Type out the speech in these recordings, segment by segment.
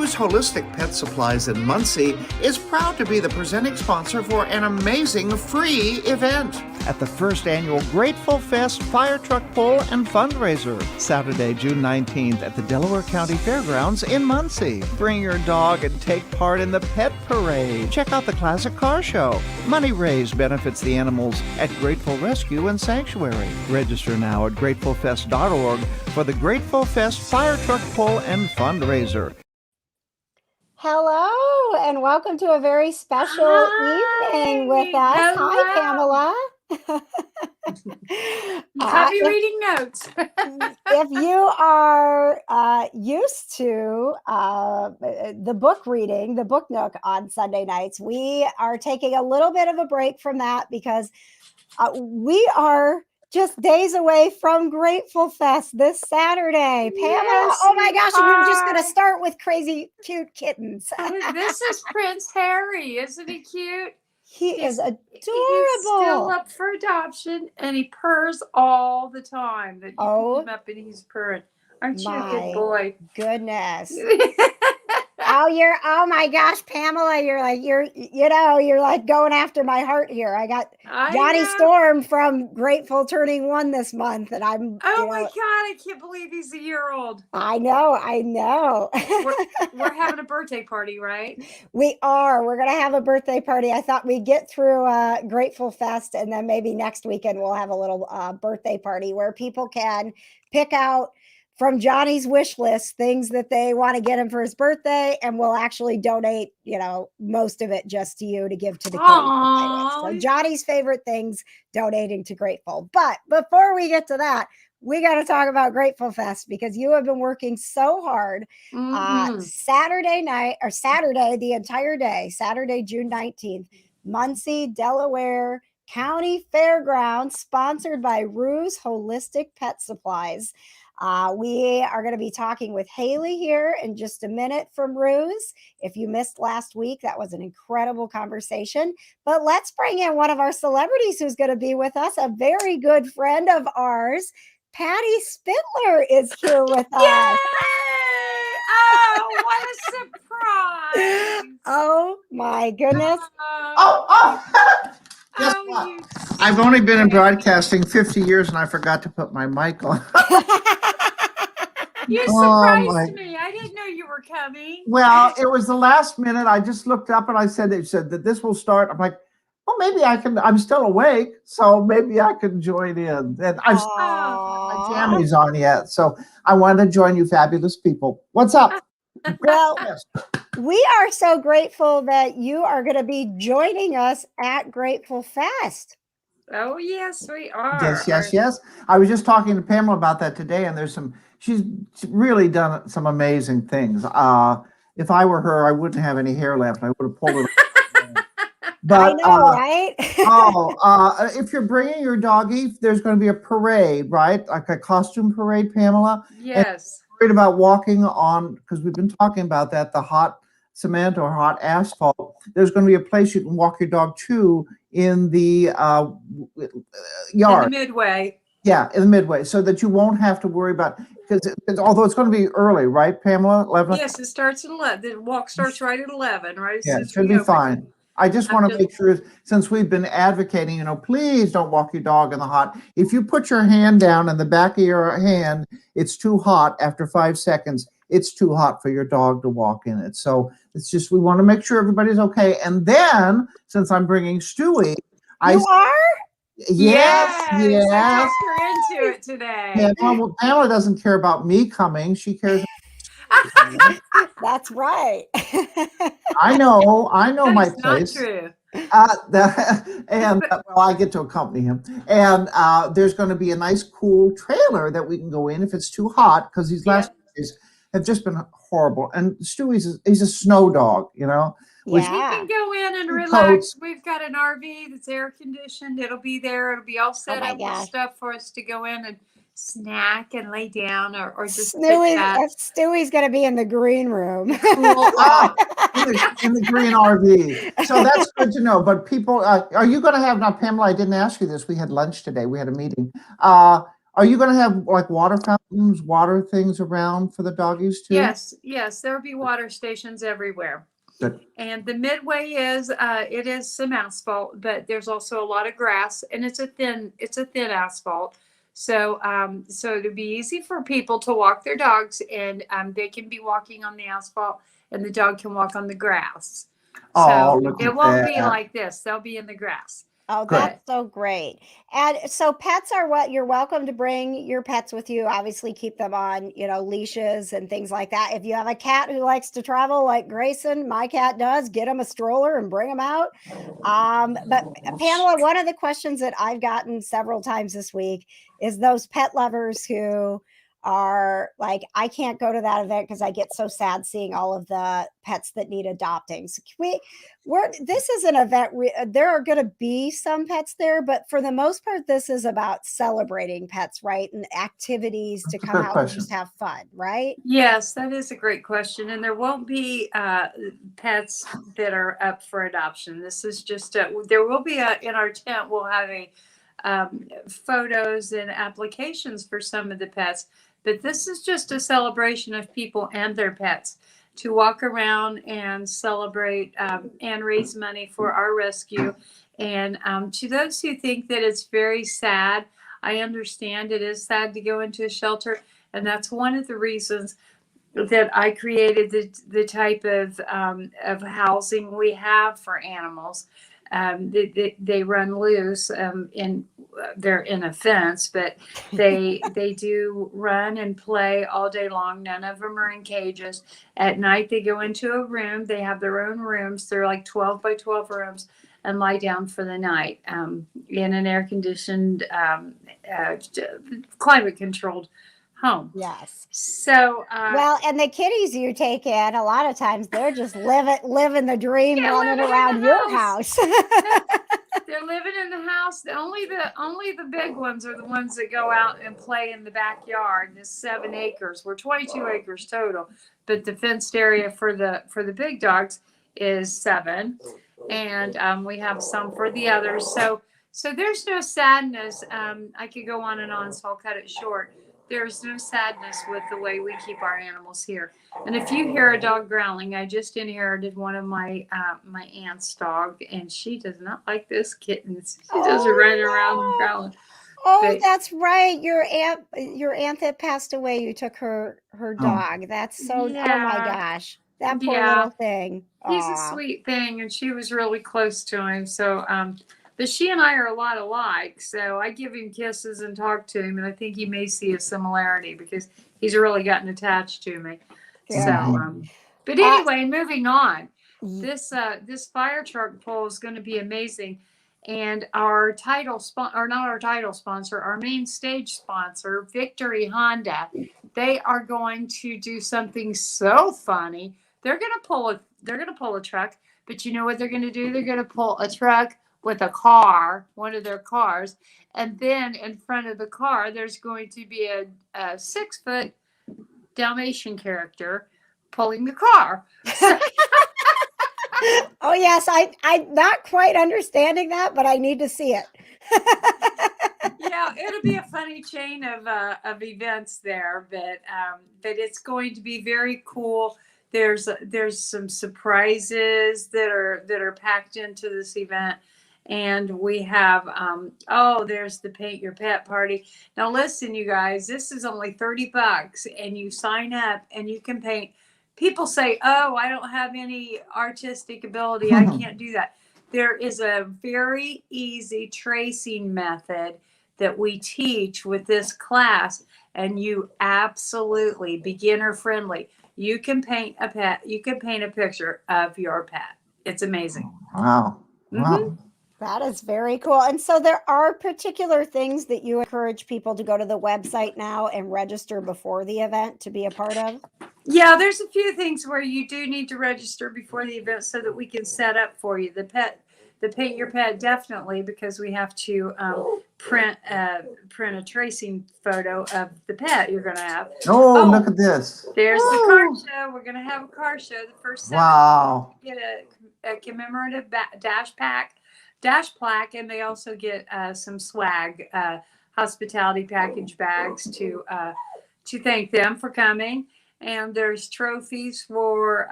Ruse Holistic Pet Supplies in Muncie is proud to be the presenting sponsor for an amazing free event at the first annual Grateful Fest Fire Truck Pull and Fundraiser, Saturday, June 19th at the Delaware County Fairgrounds in Muncie. Bring your dog and take part in the Pet Parade. Check out the Classic Car Show. Money raised benefits the animals at Grateful Rescue and Sanctuary. Register now at gratefulfest.org for the Grateful Fest Fire Truck Pull and Fundraiser. Hello, and welcome to a very special evening with us. Hello. Hi, Pamela. Copy reading notes. If you are used to the book reading, the Book Nook on Sunday nights, we are taking a little bit of a break from that because we are just days away from Grateful Fest this Saturday. Pamela, Yes, oh my gosh, we were just going are. to start with crazy cute kittens. This is Prince Harry. Isn't he cute? He is adorable. He's still up for adoption, and he purrs all the time. That you pick him up and he's purring. Aren't you a good boy? Goodness. Oh my gosh, Pamela, you're like going after my heart here. I got Johnny Storm from Grateful turning 1 this month, and I'm Oh my God, I can't believe he's a year old. I know. We're having a birthday party, right? We are. We're gonna have a birthday party. I thought we'd get through Grateful Fest, and then maybe next weekend we'll have a little birthday party where people can pick out from Johnny's wish list things that they want to get him for his birthday, and we'll actually donate, most of it just to you to give to the kids. So Johnny's favorite things, donating to Grateful. But before we get to that, we got to talk about Grateful Fest because you have been working so hard. Saturday, the entire day, Saturday, June 19th, Muncie, Delaware County Fairgrounds, sponsored by Ruse Holistic Pet Supplies. We are going to be talking with Haley here in just a minute from Ruse. If you missed last week, that was an incredible conversation. But let's bring in one of our celebrities who's going to be with us, a very good friend of ours. Patty Spitler is here with us. Yay! Oh, what a surprise! Oh my goodness. Guess what? I've only been in broadcasting 50 years and I forgot to put my mic on. You surprised me. I didn't know you were coming. Well, it was the last minute. I just looked up and it said that this will start. I'm like, well, maybe I can. I'm still awake, so maybe I can join in. And I've still not had my jammies on yet, so I wanted to join you fabulous people. What's up? Well, we are so grateful that you are going to be joining us at Grateful Fest. Oh, yes, we are. Yes. I was just talking to Pamela about that today, and she's really done some amazing things. If I were her, I wouldn't have any hair left. I would have pulled it off. But, I know, right? If you're bringing your doggy, there's going to be a parade, right? Like a costume parade, Pamela? Yes. Worried about walking on, because we've been talking about that, the hot cement or hot asphalt. There's going to be a place you can walk your dog to in the yard. In the midway. Yeah, in the midway, so that you won't have to worry about, because although it's going to be early, right, Pamela? 11? Yes, it starts at 11. The walk starts right at 11, right? Yeah, it should be fine. I just want to make sure, since we've been advocating, please don't walk your dog in the hot. If you put your hand down in the back of your hand, it's too hot after 5 seconds. It's too hot for your dog to walk in it. So it's just, we want to make sure everybody's okay. And then, since I'm bringing Stewie. You are? Yes. You're into it today. Pamela doesn't care about me coming. She cares. That's right. I know my place. Not true. I get to accompany him. And there's going to be a nice, cool trailer that we can go in if it's too hot, because these last days have just been horrible. And Stewie's he's a snow dog, We can go in and relax. We've got an RV that's air conditioned. It'll be there. It'll be all set up with stuff for us to go in and snack and lay down or just Stewie's going to be in the green room. In the green RV. So that's good to know. But people, are you going to have, now Pamela, I didn't ask you this. We had lunch today. We had a meeting. Are Are you going to have like water fountains, water things around for the doggies too? Yes, there'll be water stations everywhere. Good. And the midway is it is some asphalt, but there's also a lot of grass, and it's a thin asphalt. So so it'll be easy for people to walk their dogs, and they can be walking on the asphalt, and the dog can walk on the grass. Oh, So it won't be like this. They'll be in the grass. Oh, that's so great. And so pets are what you're welcome to bring your pets with you. Obviously, keep them on, leashes and things like that. If you have a cat who likes to travel like Grayson, my cat does, get him a stroller and bring him out. But Pamela, one of the questions that I've gotten several times this week is those pet lovers who are like, I can't go to that event because I get so sad seeing all of the pets that need adopting. So this is an event. There are going to be some pets there, but for the most part, this is about celebrating pets, right? And activities to come out and just have fun, right? Yes, that is a great question. And there won't be pets that are up for adoption. This is just, there will be in our tent, we'll have photos and applications for some of the pets. But this is just a celebration of people and their pets to walk around and celebrate and raise money for our rescue. And to those who think that it's very sad, I understand it is sad to go into a shelter. And that's one of the reasons that I created the type of housing we have for animals. They run loose they're in a fence, but they do run and play all day long. None of them are in cages. At night, they go into a room. They have their own rooms. They're like 12 by 12 rooms, and lie down for the night in an air-conditioned, climate-controlled home. Yes. So well, and the kitties you take in, a lot of times they're just living the dream, running around your house. They're living in the house. Only the big ones are the ones that go out and play in the backyard. This 7 acres. We're 22 acres total, but the fenced area for the big dogs is 7, and we have some for the others. So there's no sadness. I could go on and on, so I'll cut it short. There's no sadness with the way we keep our animals here. And if you hear a dog growling, I just inherited one of my my aunt's dog, and she does not like this kitten. She doesn't run around growling. Oh, that's right. Your aunt that passed away, you took her dog. That's so, yeah. Oh my gosh. That poor little thing. He's a sweet thing, and she was really close to him. So but she and I are a lot alike, so I give him kisses and talk to him, and I think he may see a similarity because he's really gotten attached to me. Yeah. So, but anyway, moving on. This fire truck pull is going to be amazing, and our our main stage sponsor, Victory Honda, they are going to do something so funny. They're going to pull a truck, but you know what they're going to do? They're going to pull a truck with a car, one of their cars, and then in front of the car, there's going to be a 6-foot Dalmatian character pulling the car. Oh yes, I'm not quite understanding that, but I need to see it. Yeah, it'll be a funny chain of events there, but it's going to be very cool. There's some surprises that are packed into this event. And we have, there's the Paint Your Pet party. Now listen, you guys, this is only $30 and you sign up and you can paint. People say, oh, I don't have any artistic ability. I can't do that. There is a very easy tracing method that we teach with this class, and you absolutely beginner friendly. You can paint a pet. You can paint a picture of your pet. It's amazing. Wow. Mm-hmm. That is very cool. And so there are particular things that you encourage people to go to the website now and register before the event to be a part of? Yeah, there's a few things where you do need to register before the event so that we can set up for you. The Paint Your Pet, definitely, because we have to print a tracing photo of the pet you're going to have. Oh, look at this. There's the car show. We're going to have a car show. The first 7 get a commemorative dash plaque, and they also get some swag, hospitality package bags to thank them for coming. And there's trophies for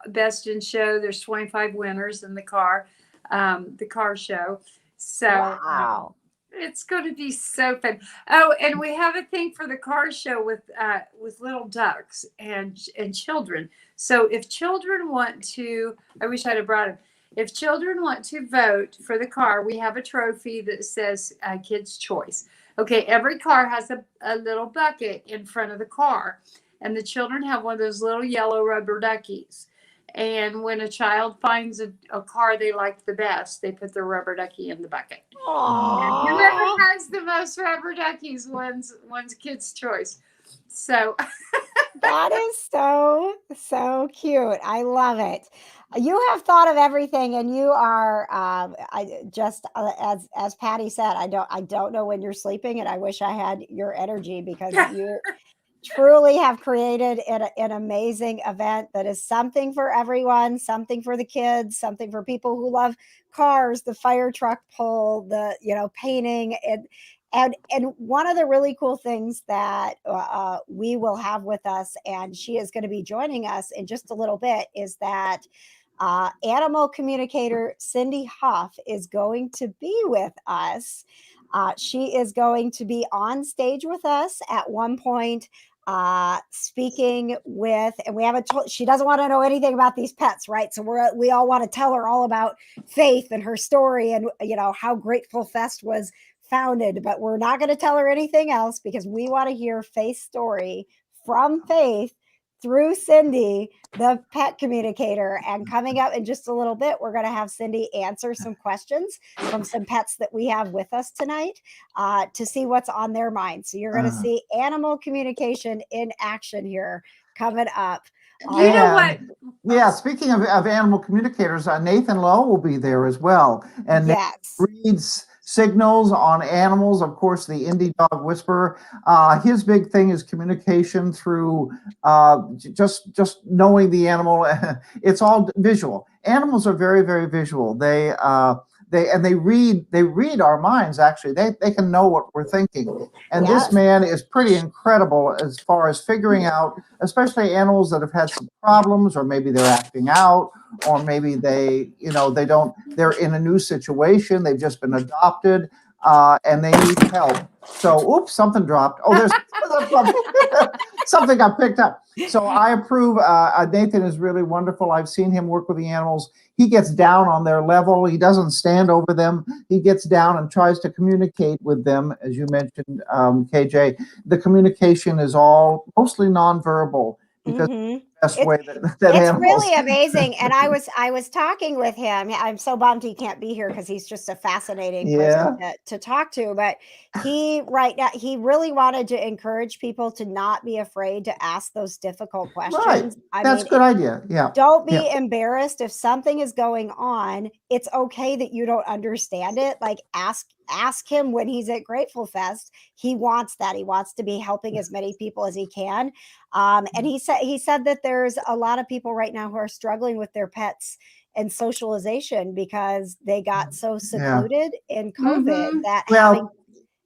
best in show. There's 25 winners in the car show. So Wow. it's going to be so fun. Oh, and we have a thing for the car show with little ducks and children. So if children want to, I wish I'd have brought them. If children want to vote for the car, we have a trophy that says Kids' Choice. Okay, every car has a little bucket in front of the car, and the children have one of those little yellow rubber duckies. And when a child finds a car they like the best, they put the rubber ducky in the bucket. And whoever Aww. has the most rubber duckies wins Kids' Choice. So That is so cute. I love it. You have thought of everything, and you are as Patty said. I don't know when you're sleeping, and I wish I had your energy because you truly have created an amazing event that is something for everyone, something for the kids, something for people who love cars, the fire truck pull, the painting, and one of the really cool things that we will have with us, and she is going to be joining us in just a little bit, is that animal communicator Cindy Huff is going to be with us. She is going to be on stage with us at one point, speaking with, and we haven't told, she doesn't want to know anything about these pets, right? So we all want to tell her all about Faith and her story and how Grateful Fest was founded, but we're not going to tell her anything else because we want to hear Faith's story from Faith through Cindy, the pet communicator. And coming up in just a little bit, we're going to have Cindy answer some questions from some pets that we have with us tonight to see what's on their mind. So you're going to see animal communication in action here coming up. you know what? Yeah, speaking of animal communicators, Nathan Lowe will be there as well. And yes, Nathan reads signals on animals, of course, the indie dog whisperer. His big thing is communication through just knowing the animal. It's all visual. Animals are very, very visual. They read our minds. Actually, they can know what we're thinking. And Yes. this man is pretty incredible as far as figuring out, especially animals that have had some problems, or maybe they're acting out, or maybe they're in a new situation. They've just been adopted, and they need help. So, oops, something dropped. Oh, there's something got picked up. So I approve. Nathan is really wonderful. I've seen him work with the animals. He gets down on their level. He doesn't stand over them. He gets down and tries to communicate with them. As you mentioned, KJ, the communication is all mostly nonverbal because the best way that it's animals. really amazing. And I was talking with him. I'm so bummed he can't be here because he's just a fascinating person to talk to. But he really wanted to encourage people to not be afraid to ask those difficult questions. Right. That's a good idea. Yeah. Don't be embarrassed if something is going on. It's okay that you don't understand it. Like ask him when he's at Grateful Fest. He wants that. He wants to be helping as many people as he can. And he said that there's a lot of people right now who are struggling with their pets and socialization because they got so secluded in COVID that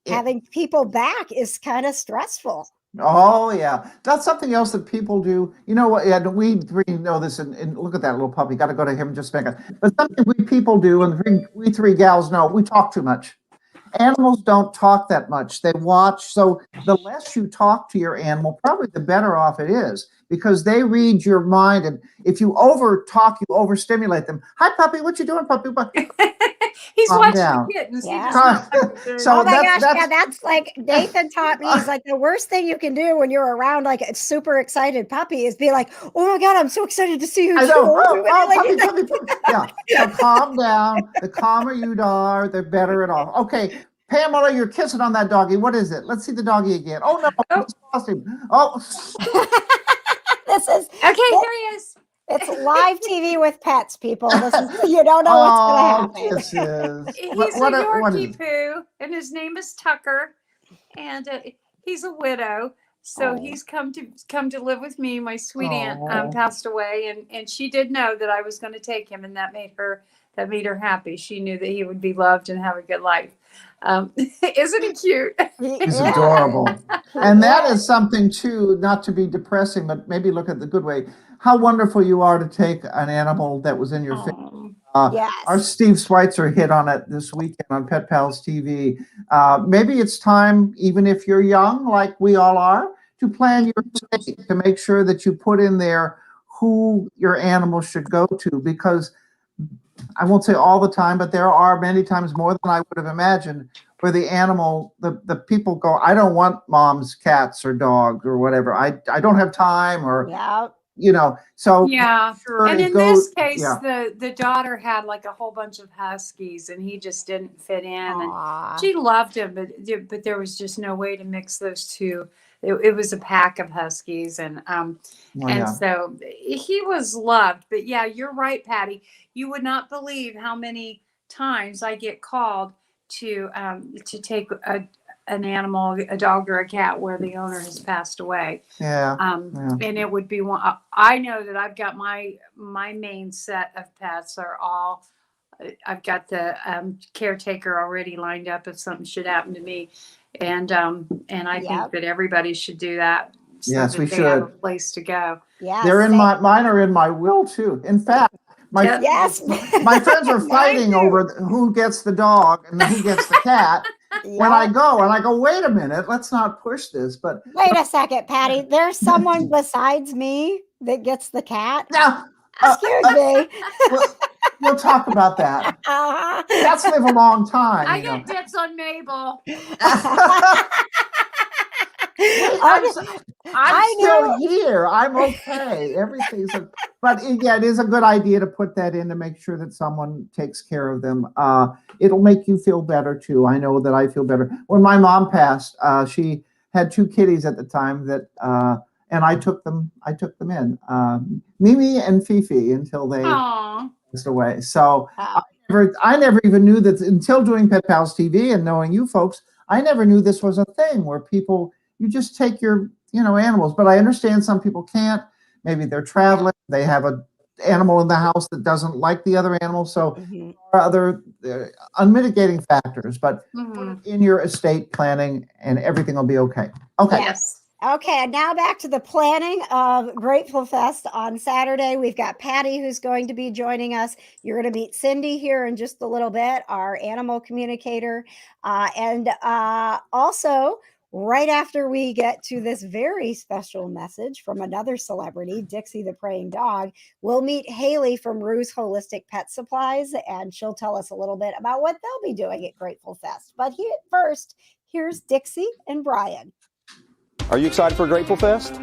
having people back is kind of stressful. Oh, yeah. That's something else that people do. You know what? Yeah, we three know this, and look at that little puppy. Got to go to him in just a second. But something we people do, and we three gals know, we talk too much. Animals don't talk that much. They watch. So the less you talk to your animal, probably the better off it is, because they read your mind. And if you over talk, you overstimulate them. Hi, puppy. What you doing, puppy? He's watching down. the kittens. Yeah. So oh my gosh, that's like Nathan taught me. He's like, the worst thing you can do when you're around like a super excited puppy is be like, oh my God, I'm so excited to see you. I know. Puppy. Yeah. So calm down. The calmer you are, the better it all. Okay. Pamela, you're kissing on that doggy. What is it? Let's see the doggy again. Oh no, I just lost him. Oh. This is okay. Here he is. It's live TV with pets, people. This is, you don't know what's going to happen. He's a Yorkie poo, and his name is Tucker, and he's a widow. So he's come to live with me. My sweet aunt passed away, and she did know that I was going to take him, and that made her happy. She knew that he would be loved and have a good life. Isn't he cute? He's adorable. And that is something too, not to be depressing, but maybe look at the good way. How wonderful you are to take an animal that was in your family. Yes. Our Steve Schweitzer hit on it this weekend on Pet Pals TV. Maybe it's time, even if you're young, like we all are, to plan your estate, to make sure that you put in there who your animal should go to, because I won't say all the time, but there are many times, more than I would have imagined, where the animal, the people go, I don't want mom's cats or dogs or whatever. I don't have time, or Yeah. So Yeah. sure And it in goes- this case, yeah. the daughter had like a whole bunch of huskies, and he just didn't fit in. Aw. And she loved him, but there was just no way to mix those two. It was a pack of huskies, and Oh, yeah. so he was loved. But yeah, you're right, Patty. You would not believe how many times I get called to take an animal, a dog or a cat, where the owner has passed away. Yeah. And it would be one. I know that I've got my main set of pets are all. I've got the caretaker already lined up if something should happen to me, and I think that everybody should do that. So Yes, that we they have a should. place to go. Yeah. They're in mine are in my will too. In fact, my friends are fighting over who gets the dog and who gets the cat. When I go, wait a minute, let's not push this. But wait a second, Patty. There's someone besides me that gets the cat. now, Excuse me. we'll talk about that. Uh-huh. Cats live a long time. I get dibs on Mabel. I'm still here. I'm okay. Everything's but yeah, it is a good idea to put that in to make sure that someone takes care of them. It'll make you feel better too. I know that I feel better. When my mom passed, she had 2 kitties at the time that and I took them in. Mimi and Fifi until they passed away. So I never even knew that until doing Pet Pals TV and knowing you folks, I never knew this was a thing where you just take your animals. But I understand some people can't. Maybe they're traveling, they have an animal in the house that doesn't like the other animal. So there are other unmitigating factors, but put it in your estate planning and everything will be okay. Okay. Yes. Okay, and now back to the planning of Grateful Fest on Saturday. We've got Patty who's going to be joining us. You're going to meet Cindy here in just a little bit, our animal communicator. And also, right after we get to this very special message from another celebrity, Dixie the Praying Dog, we'll meet Haley from Rue's Holistic Pet Supplies, and she'll tell us a little bit about what they'll be doing at Grateful Fest. But first, here's Dixie and Brian. Are you excited for Grateful Fest?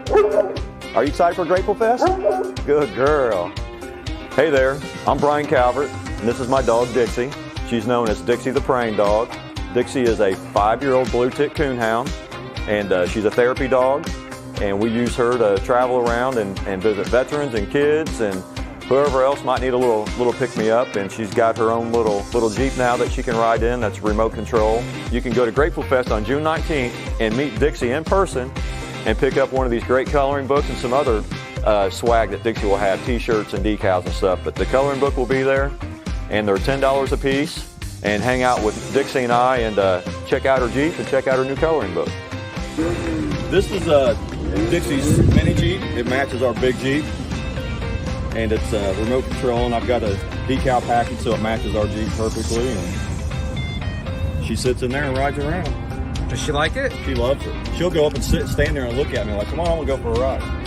Are you excited for Grateful Fest? Good girl. Hey there, I'm Brian Calvert, and this is my dog Dixie. She's known as Dixie the Praying Dog. Dixie is a 5-year-old blue tick coonhound, and she's a therapy dog, and we use her to travel around and visit veterans and kids and whoever else might need a little pick-me-up, and she's got her own little Jeep now that she can ride in that's remote control. You can go to Grateful Fest on June 19th and meet Dixie in person and pick up one of these great coloring books and some other swag that Dixie will have, t-shirts and decals and stuff. But the coloring book will be there, and they're $10 a piece, and hang out with Dixie and I and check out her Jeep and check out her new coloring book. This is Dixie's mini Jeep. It matches our big Jeep. And it's remote control, and I've got a decal package so it matches our Jeep perfectly. And she sits in there and rides around. Does she like it? She loves it. She'll go up and stand there and look at me like, come on, I want to go for a ride.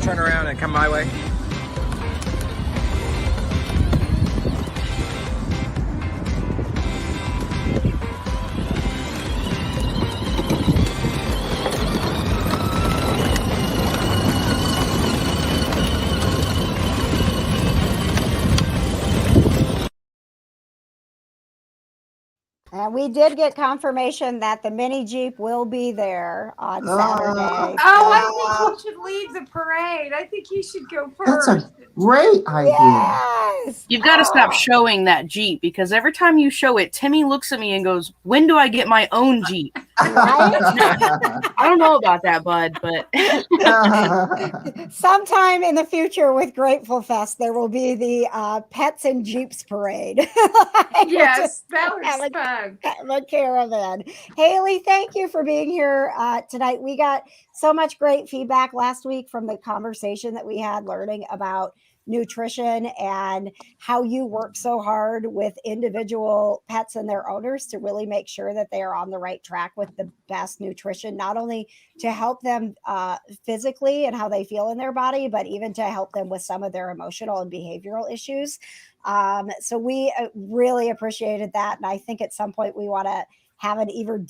Turn around and come my way. And we did get confirmation that the mini Jeep will be there on Saturday. I think he should lead the parade. I think he should go That's first. a great idea. Yes. You've got to stop showing that Jeep, because every time you show it, Timmy looks at me and goes, "When do I get my own Jeep?" Right? I don't know about that, bud, but Sometime in the future with Grateful Fest, there will be the Pets and Jeeps parade. Yes, that was fun. The caravan. Haley, thank you for being here tonight. We got so much great feedback last week from the conversation that we had learning about nutrition and how you work so hard with individual pets and their owners to really make sure that they are on the right track with the best nutrition, not only to help them physically and how they feel in their body, but even to help them with some of their emotional and behavioral issues. So we really appreciated that. And I think at some point we want to have an even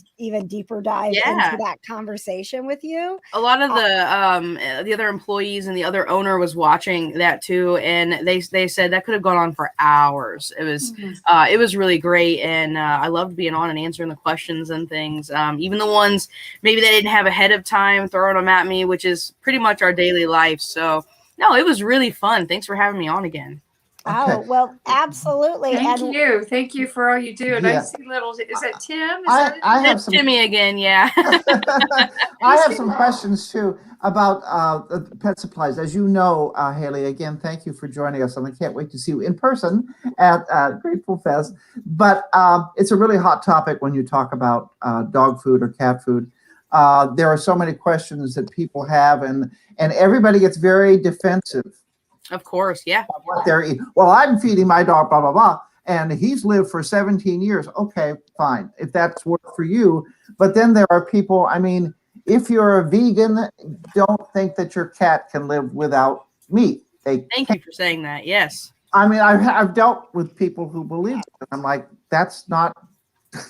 deeper dive into that conversation with you. A lot of the other employees and the other owner was watching that too, and they said that could have gone on for hours. It was really great, and I loved being on and answering the questions and things. Even the ones maybe they didn't have ahead of time, throwing them at me, which is pretty much our daily life. So no, it was really fun. Thanks for having me on again. Okay. Oh, well, absolutely. Thank you for all you do. And I see little, is that Tim? I have some, Timmy again. Yeah. I have some questions too about pet supplies. As you know, Haley, again, thank you for joining us. And I can't wait to see you in person at Grateful Fest. But it's a really hot topic when you talk about dog food or cat food. There are so many questions that people have, and everybody gets very defensive. Of course, yeah. What they're eating. Well, I'm feeding my dog, blah, blah, blah, and he's lived for 17 years. Okay, fine, if that's worked for you. But then there are people, I mean, if you're a vegan, don't think that your cat can live without meat. Thank you for saying that, yes. I mean, I've dealt with people who believe it. I'm like, that's not.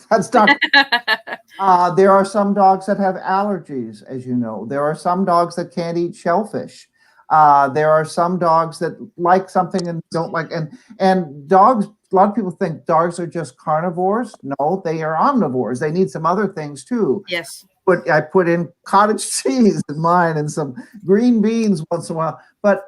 There are some dogs that have allergies, as you know. There are some dogs that can't eat shellfish. There are some dogs that like something and don't like, and dogs, a lot of people think dogs are just carnivores. No, they are omnivores. They need some other things too. Yes. But I put in cottage cheese in mine and some green beans once in a while. But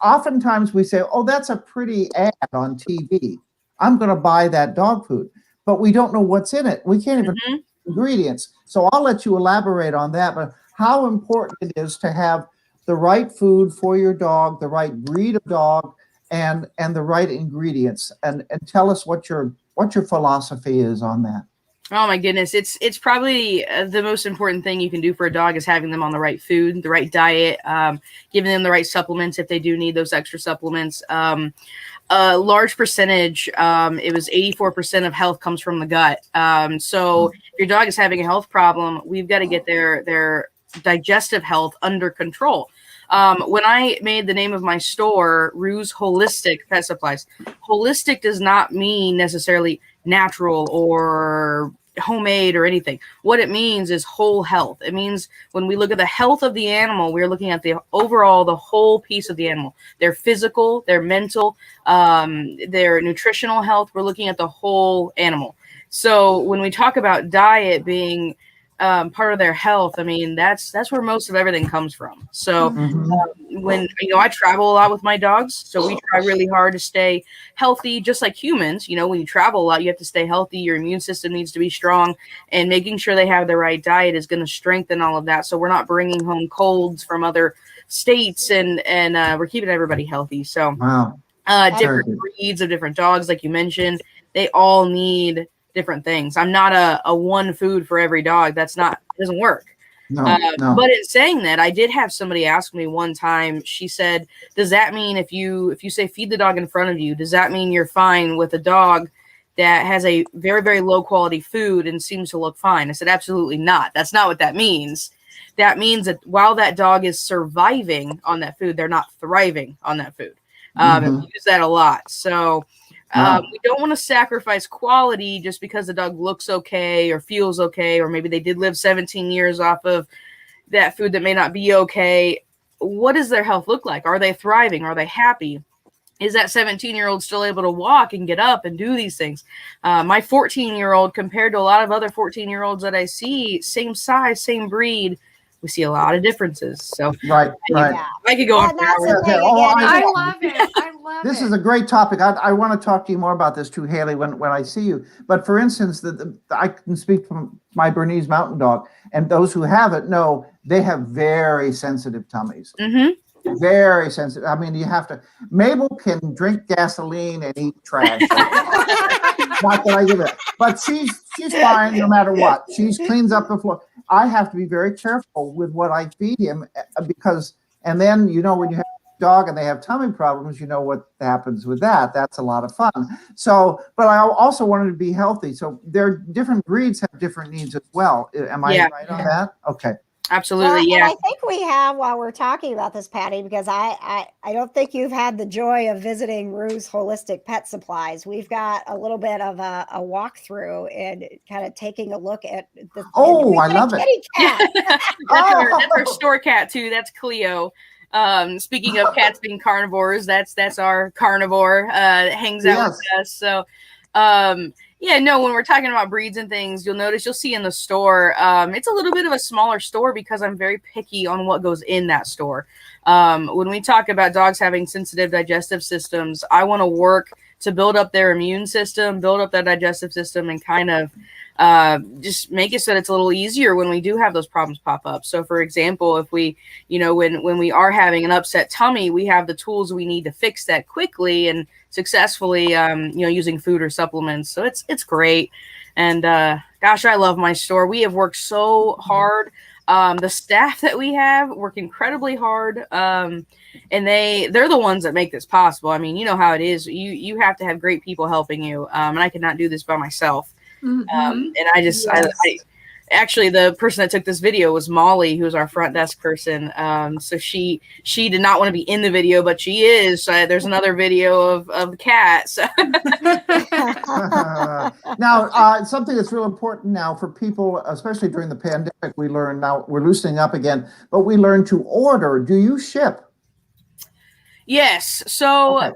oftentimes we say, oh, that's a pretty ad on TV. I'm going to buy that dog food. But we don't know what's in it. We can't even ingredients. So I'll let you elaborate on that. But how important it is to have the right food for your dog, the right breed of dog, and the right ingredients, and tell us what your philosophy is on that. Oh my goodness, it's probably the most important thing you can do for a dog is having them on the right food, the right diet, giving them the right supplements if they do need those extra supplements. A large percentage, it was 84% of health comes from the gut. So if your dog is having a health problem, we've got to get their digestive health under control. When I made the name of my store, Ruse Holistic Pet Supplies, holistic does not mean necessarily natural or homemade or anything. What it means is whole health. It means when we look at the health of the animal, we're looking at the whole piece of the animal, their physical, their mental, their nutritional health. We're looking at the whole animal. So when we talk about diet being part of their health, I mean, that's where most of everything comes from. So when, I travel a lot with my dogs, so we try really hard to stay healthy, just like humans. When you travel a lot, you have to stay healthy. Your immune system needs to be strong, and making sure they have the right diet is going to strengthen all of that. So we're not bringing home colds from other states, and we're keeping everybody healthy. So different breeds of different dogs, like you mentioned, they all need different things. I'm not a one food for every dog. It doesn't work. No. But in saying that, I did have somebody ask me one time, she said, does that mean if you say feed the dog in front of you, does that mean you're fine with a dog that has a very, very low quality food and seems to look fine? I said, absolutely not. That's not what that means. That means that while that dog is surviving on that food, they're not thriving on that food. We use that a lot. So we don't want to sacrifice quality just because the dog looks okay or feels okay, or maybe they did live 17 years off of that food that may not be okay. What does their health look like? Are they thriving? Are they happy? is that 17-year-old still able to walk and get up and do these things? My 14-year-old compared to a lot of other 14-year-olds that I see, same size, same breed, we see a lot of differences. So Right. Yeah. I could go on. That's the thing, I again, love it. I love This it. is a great topic. I want to talk to you more about this too, Haley, when I see you. But for instance, I can speak from my Bernese Mountain Dog, and those who have it know they have very sensitive tummies. Mm-hmm. Very sensitive. I mean, you have to. Mabel can drink gasoline and eat trash. Not that I give it, but she's fine no matter what. She cleans up the floor. I have to be very careful with what I feed him because, and then when you have a dog and they have tummy problems, you know what happens with that. That's a lot of fun. So, but I also wanted to be healthy. So different breeds have different needs as well. Am I right on that? Okay. Absolutely, well, yeah. And I think we have, while we're talking about this, Patty, because I don't think you've had the joy of visiting Rue's Holistic Pet Supplies. We've got a little bit of a walkthrough and kind of taking a look at the. Oh, I love it. Kitty cat. That's our store cat too. That's Cleo. Speaking of cats being carnivores, that's our carnivore that hangs out with us. So, when we're talking about breeds and things, you'll see in the store, it's a little bit of a smaller store because I'm very picky on what goes in that store. When we talk about dogs having sensitive digestive systems, I want to work to build up their immune system, build up that digestive system, and kind of just make it so that it's a little easier when we do have those problems pop up. So for example, if we, when we are having an upset tummy, we have the tools we need to fix that quickly and successfully, using food or supplements. So it's great. And gosh, I love my store. We have worked so hard. The staff that we have work incredibly hard. And they're the ones that make this possible. I mean, you know how it is. You have to have great people helping you. And I could not do this by myself. Mm-hmm. And I actually, the person that took this video was Molly, who's our front desk person. So she did not want to be in the video, but she is. There's another video of the cat. So. Now, something that's real important now for people, especially during the pandemic, we learn now we're loosening up again, but we learn to order. Do you ship? Yes. So. Okay.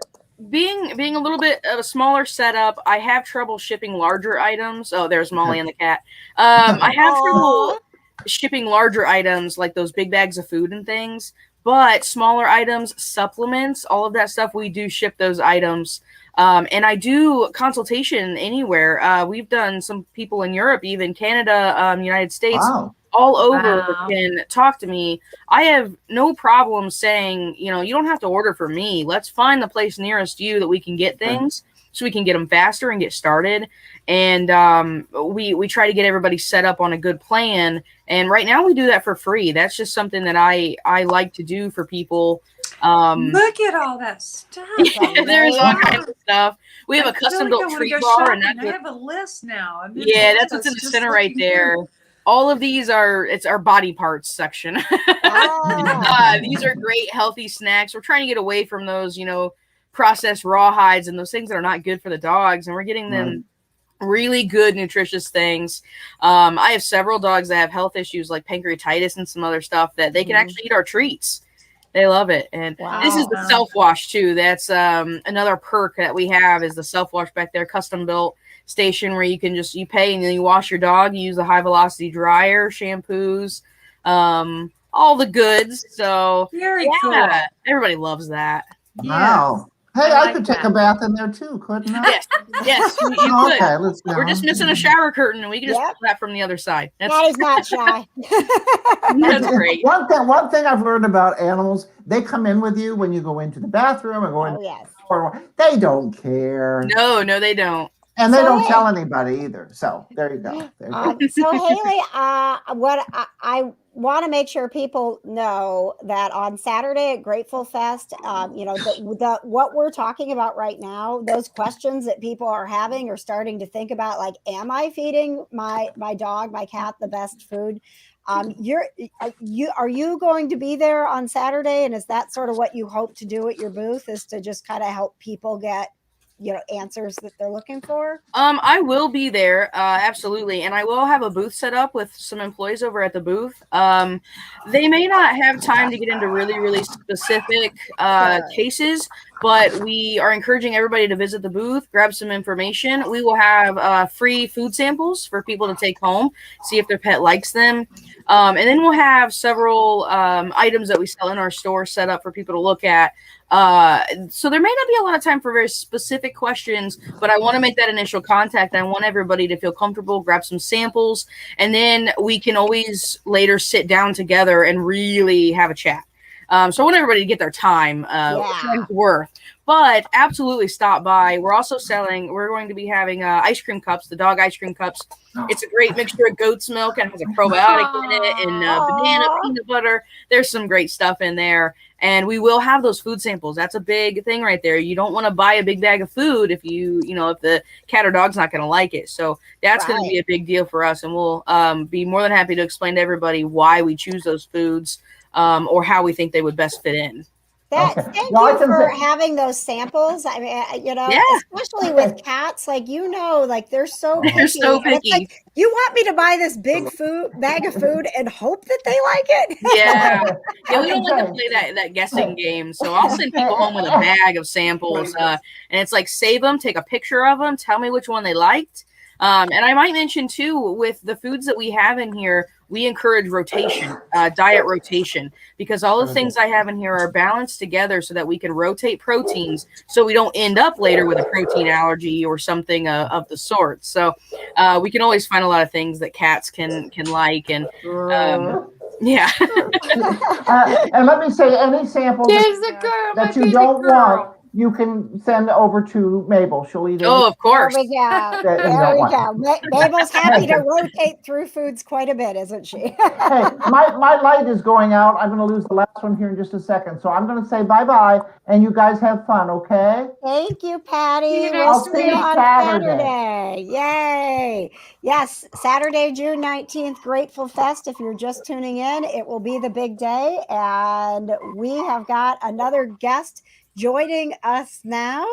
Being a little bit of a smaller setup, I have trouble shipping larger items. Oh, there's Molly and the cat. I have trouble shipping larger items like those big bags of food and things, but smaller items, supplements, all of that stuff, we do ship those items. And I do consultation anywhere. We've done some people in Europe, even Canada, United States. Wow. All over can talk to me. I have no problem saying, you don't have to order for me. Let's find the place nearest you that we can get things so we can get them faster and get started. And we try to get everybody set up on a good plan. And right now we do that for free. That's just something that I like to do for people. Look at all that stuff. There's all kinds of stuff. We have a custom built treat bar, and I have a list now. That's what's in the center right there. All of these it's our body parts section. These are great, healthy snacks. We're trying to get away from those, processed rawhides and those things that are not good for the dogs. And we're getting them really good, nutritious things. I have several dogs that have health issues like pancreatitis and some other stuff that they can actually eat our treats. They love it. And this is the self-wash too. That's another perk that we have is the self-wash back there, custom built station where you can you pay and then you wash your dog. You use the high velocity dryer, shampoos, all the goods. So very cool. Everybody loves that. Wow. Hey, I could take a bath in there too, couldn't I? Yes, you could. Okay, let's go. We're just missing a shower curtain, and we can just pull that from the other side. Patty's not shy. That's great. One thing I've learned about animals, they come in with you when you go into the bathroom or go in. Or they don't care. No, they don't. And they don't tell anybody either. So there you go. So Haley, what I want to make sure people know that on Saturday at Grateful Fest, what we're talking about right now, those questions that people are having or starting to think about, like, am I feeding my dog, my cat, the best food? Are you going to be there on Saturday? And is that sort of what you hope to do at your booth, is to just kind of help people get answers that they're looking for? I will be there, absolutely, and I will have a booth set up with some employees over at the booth. They may not have time to get into really, really specific cases, but we are encouraging everybody to visit the booth, grab some information. We will have free food samples for people to take home, see if their pet likes them. And then we'll have several items that we sell in our store set up for people to look at. So there may not be a lot of time for very specific questions, but I want to make that initial contact. I want everybody to feel comfortable, grab some samples, and then we can always later sit down together and really have a chat. So I want everybody to get their time worth. But absolutely stop by. We're also selling, we're going to be having ice cream cups, the dog ice cream cups. It's a great mixture of goat's milk and has a probiotic in it and banana, peanut butter. There's some great stuff in there. And we will have those food samples. That's a big thing right there. You don't want to buy a big bag of food if if the cat or dog's not going to like it. So that's going to be a big deal for us. And we'll be more than happy to explain to everybody why we choose those foods or how we think they would best fit in. Thank you for having those samples. I mean, especially with cats, like, they're so picky. They're so picky. It's like, you want me to buy this big bag of food and hope that they like it? Yeah, we don't like to play that guessing game. So I'll send people home with a bag of samples, and it's like, save them, take a picture of them, tell me which one they liked. And I might mention too, with the foods that we have in here, we encourage rotation, diet rotation, because all the things I have in here are balanced together so that we can rotate proteins so we don't end up later with a protein allergy or something of the sort. So we can always find a lot of things that cats can like. And yeah. And let me say, any samples that you don't want, you can send over to Mabel. She'll eat it. Oh, of course. There we go. There we go. Mabel's happy to rotate through foods quite a bit, isn't she? Hey, my light is going out. I'm going to lose the last one here in just a second. So I'm going to say bye-bye, and you guys have fun, okay? Thank you, Patty. I'll see you on Saturday. Yay. Yes, Saturday, June 19th, Grateful Fest. If you're just tuning in, it will be the big day. And we have got another guest joining us now.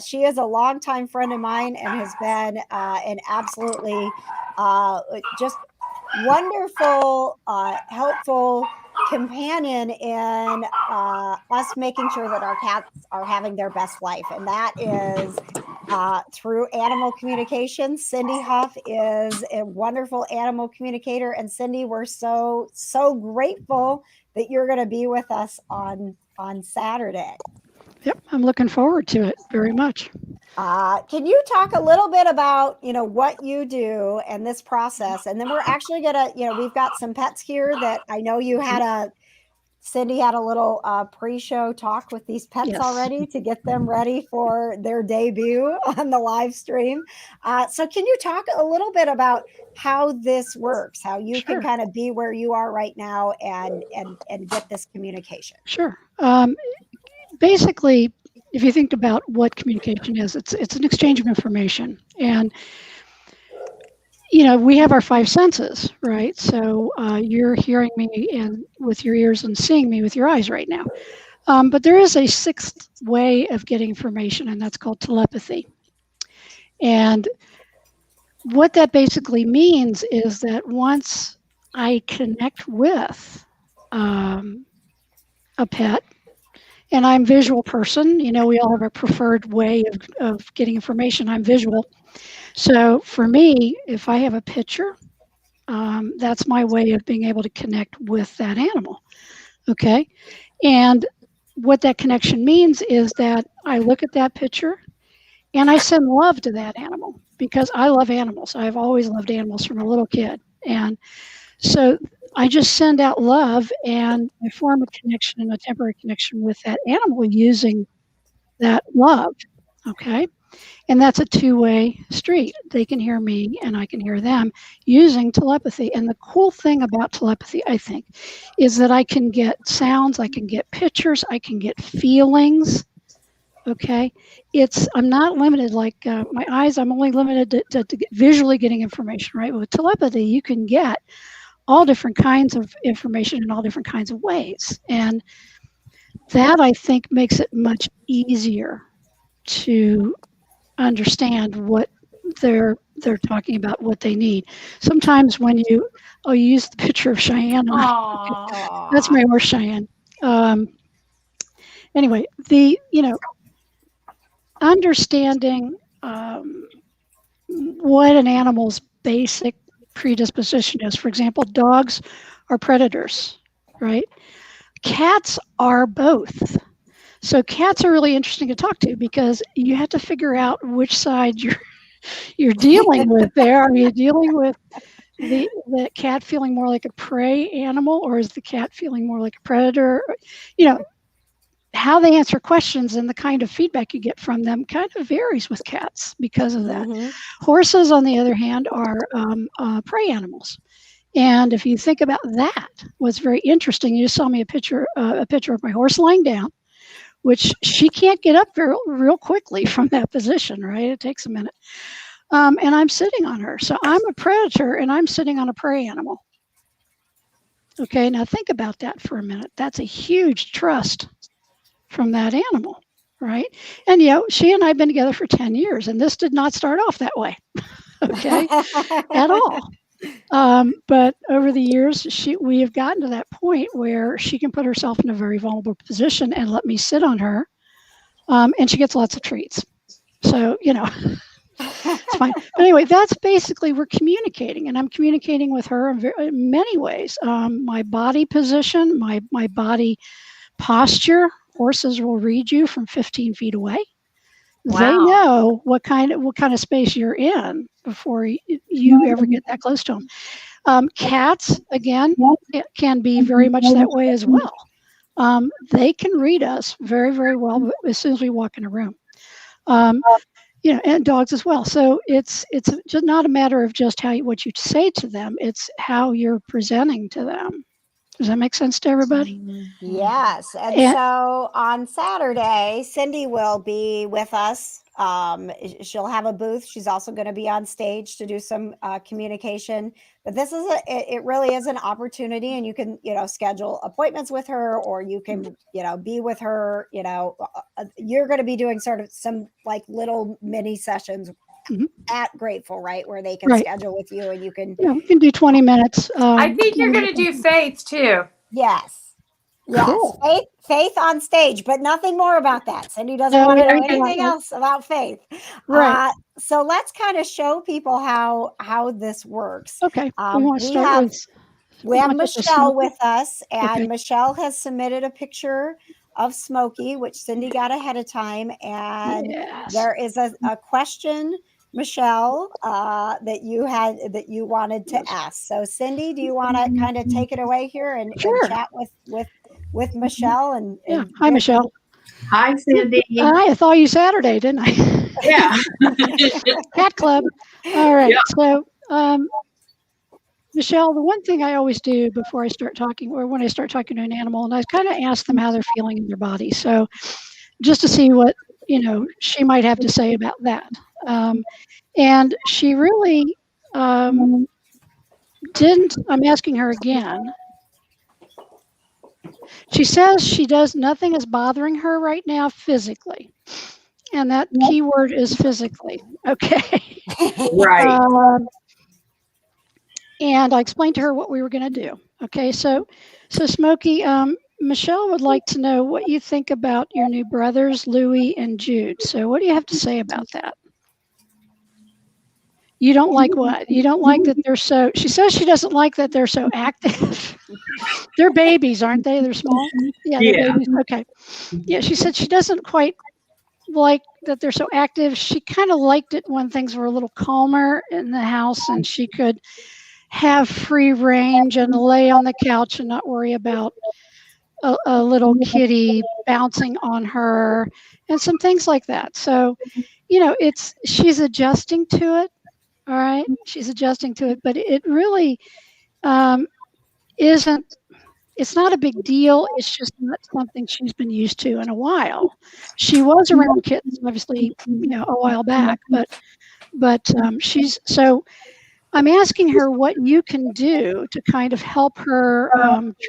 She is a longtime friend of mine and has been an absolutely just wonderful, helpful companion in us making sure that our cats are having their best life. And that is through animal communication. Cindy Huff is a wonderful animal communicator. And Cindy, we're so grateful that you're going to be with us on Saturday. Yep, I'm looking forward to it very much. Can you talk a little bit about, what you do and this process? And then we're actually gonna, we've got some pets here that I know you had Cindy had a little pre-show talk with these pets already to get them ready for their debut on the live stream. So can you talk a little bit about how this works, how you can kind of be where you are right now and get this communication? Sure. Basically, if you think about what communication is, it's an exchange of information. And, we have our five senses, right? So you're hearing me with your ears and seeing me with your eyes right now. But there is a sixth way of getting information, and that's called telepathy. And what that basically means is that once I connect with a pet, and I'm a visual person, we all have a preferred way of getting information. I'm visual. So for me, if I have a picture, that's my way of being able to connect with that animal. Okay. And what that connection means is that I look at that picture and I send love to that animal because I love animals. I've always loved animals from a little kid. And so I just send out love and I form a connection and a temporary connection with that animal using that love. Okay. And that's a two-way street. They can hear me and I can hear them using telepathy. And the cool thing about telepathy, I think, is that I can get sounds, I can get pictures, I can get feelings. Okay. I'm not limited like my eyes, I'm only limited to visually getting information, right? With telepathy, you can get all different kinds of information in all different kinds of ways. And that, I think, makes it much easier to understand what they're talking about, what they need. Sometimes when you use the picture of Cheyenne. That's my horse, Cheyenne. anyway, the understanding what an animal's basic predisposition is. For example, dogs are predators, right? Cats are both. So cats are really interesting to talk to because you have to figure out which side you're dealing with there. Are you dealing with the cat feeling more like a prey animal, or is the cat feeling more like a predator? How they answer questions and the kind of feedback you get from them kind of varies with cats because of that. Horses, on the other hand, are prey animals. And if you think about that, what's very interesting, you just saw me a picture of my horse lying down, which she can't get up real quickly from that position, right? It takes a minute. And I'm sitting on her. So I'm a predator and I'm sitting on a prey animal. Okay, now think about that for a minute. That's a huge trust from that animal, right? And she and I have been together for 10 years, and this did not start off that way, okay, at all. But over the years, we have gotten to that point where she can put herself in a very vulnerable position and let me sit on her, and she gets lots of treats. So, it's fine. But anyway, that's basically, we're communicating, and I'm communicating with her in many ways. My body position, my body posture. Horses will read you from 15 feet away. Wow. They know what kind of space you're in before you ever get that close to them. Cats, again, can be very much that way as well. They can read us very, very well as soon as we walk in a room. And dogs as well. So it's just not a matter of just what you say to them. It's how you're presenting to them. Does that make sense to everybody? Yes. And so on Saturday, Cindy will be with us. She'll have a booth. She's also going to be on stage to do some communication. But this is it really is an opportunity, and you can, schedule appointments with her, or you can, be with her. You're going to be doing sort of some like little mini sessions at Grateful, right? Where they can schedule with you, and you can. We can do 20 minutes. I think you're going to do Faith too. Yes. Yes. Cool. Faith on stage, but nothing more about that. Cindy doesn't want to know anything else about Faith. Right. So let's kind of show people how this works. Okay. We have Michelle with us, and Michelle has submitted a picture of Smokey, which Cindy got ahead of time. And there is a question, Michelle, that you wanted to ask. So Cindy, do you want to kind of take it away here and chat with Michelle? And hi, Michelle. Hi, Cindy. Hi, I thought you Saturday, didn't I? Yeah. Cat Club. All right. Yeah. So, Michelle, the one thing I always do before I start talking, or when I start talking to an animal, and I kind of ask them how they're feeling in their body. So just to see what, she might have to say about that. And she really didn't, I'm asking her again. She says nothing is bothering her right now physically. And that key word is physically. Okay. Right. And I explained to her what we were going to do. Okay, so Smokey, Michelle would like to know what you think about your new brothers, Louie and Jude. So what do you have to say about that? You don't like what? You don't like that they're so, she says she doesn't like that they're so active. They're babies, aren't they? They're small? Yeah, they're babies. Okay. Yeah, she said she doesn't quite like that they're so active. She kind of liked it when things were a little calmer in the house and she could have free range and lay on the couch and not worry about a little kitty bouncing on her and some things like that. So, she's adjusting to it. All right. She's adjusting to it, but it really isn't, it's not a big deal. It's just not something she's been used to in a while. She was around kittens, obviously, a while back, but she's, so I'm asking her what you can do to kind of help her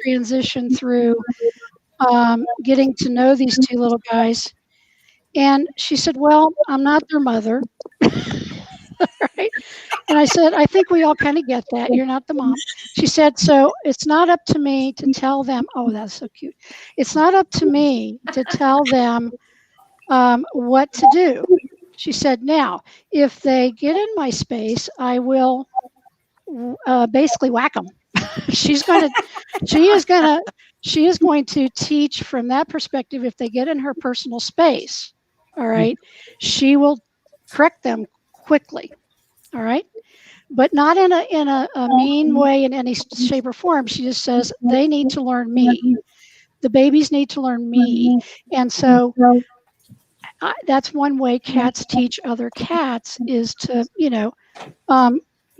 transition through getting to know these two little guys. And she said, well, I'm not their mother. Right? And I said, I think we all kind of get that. You're not the mom. She said, so it's not up to me to tell them. Oh, that's so cute. It's not up to me to tell them what to do. She said, now, if they get in my space, I will basically whack them. She is going to teach from that perspective. If they get in her personal space, all right, she will correct them quickly. All right. But not in a mean way in any shape or form. She just says they need to learn me. The babies need to learn me. And so that's one way cats teach other cats is to,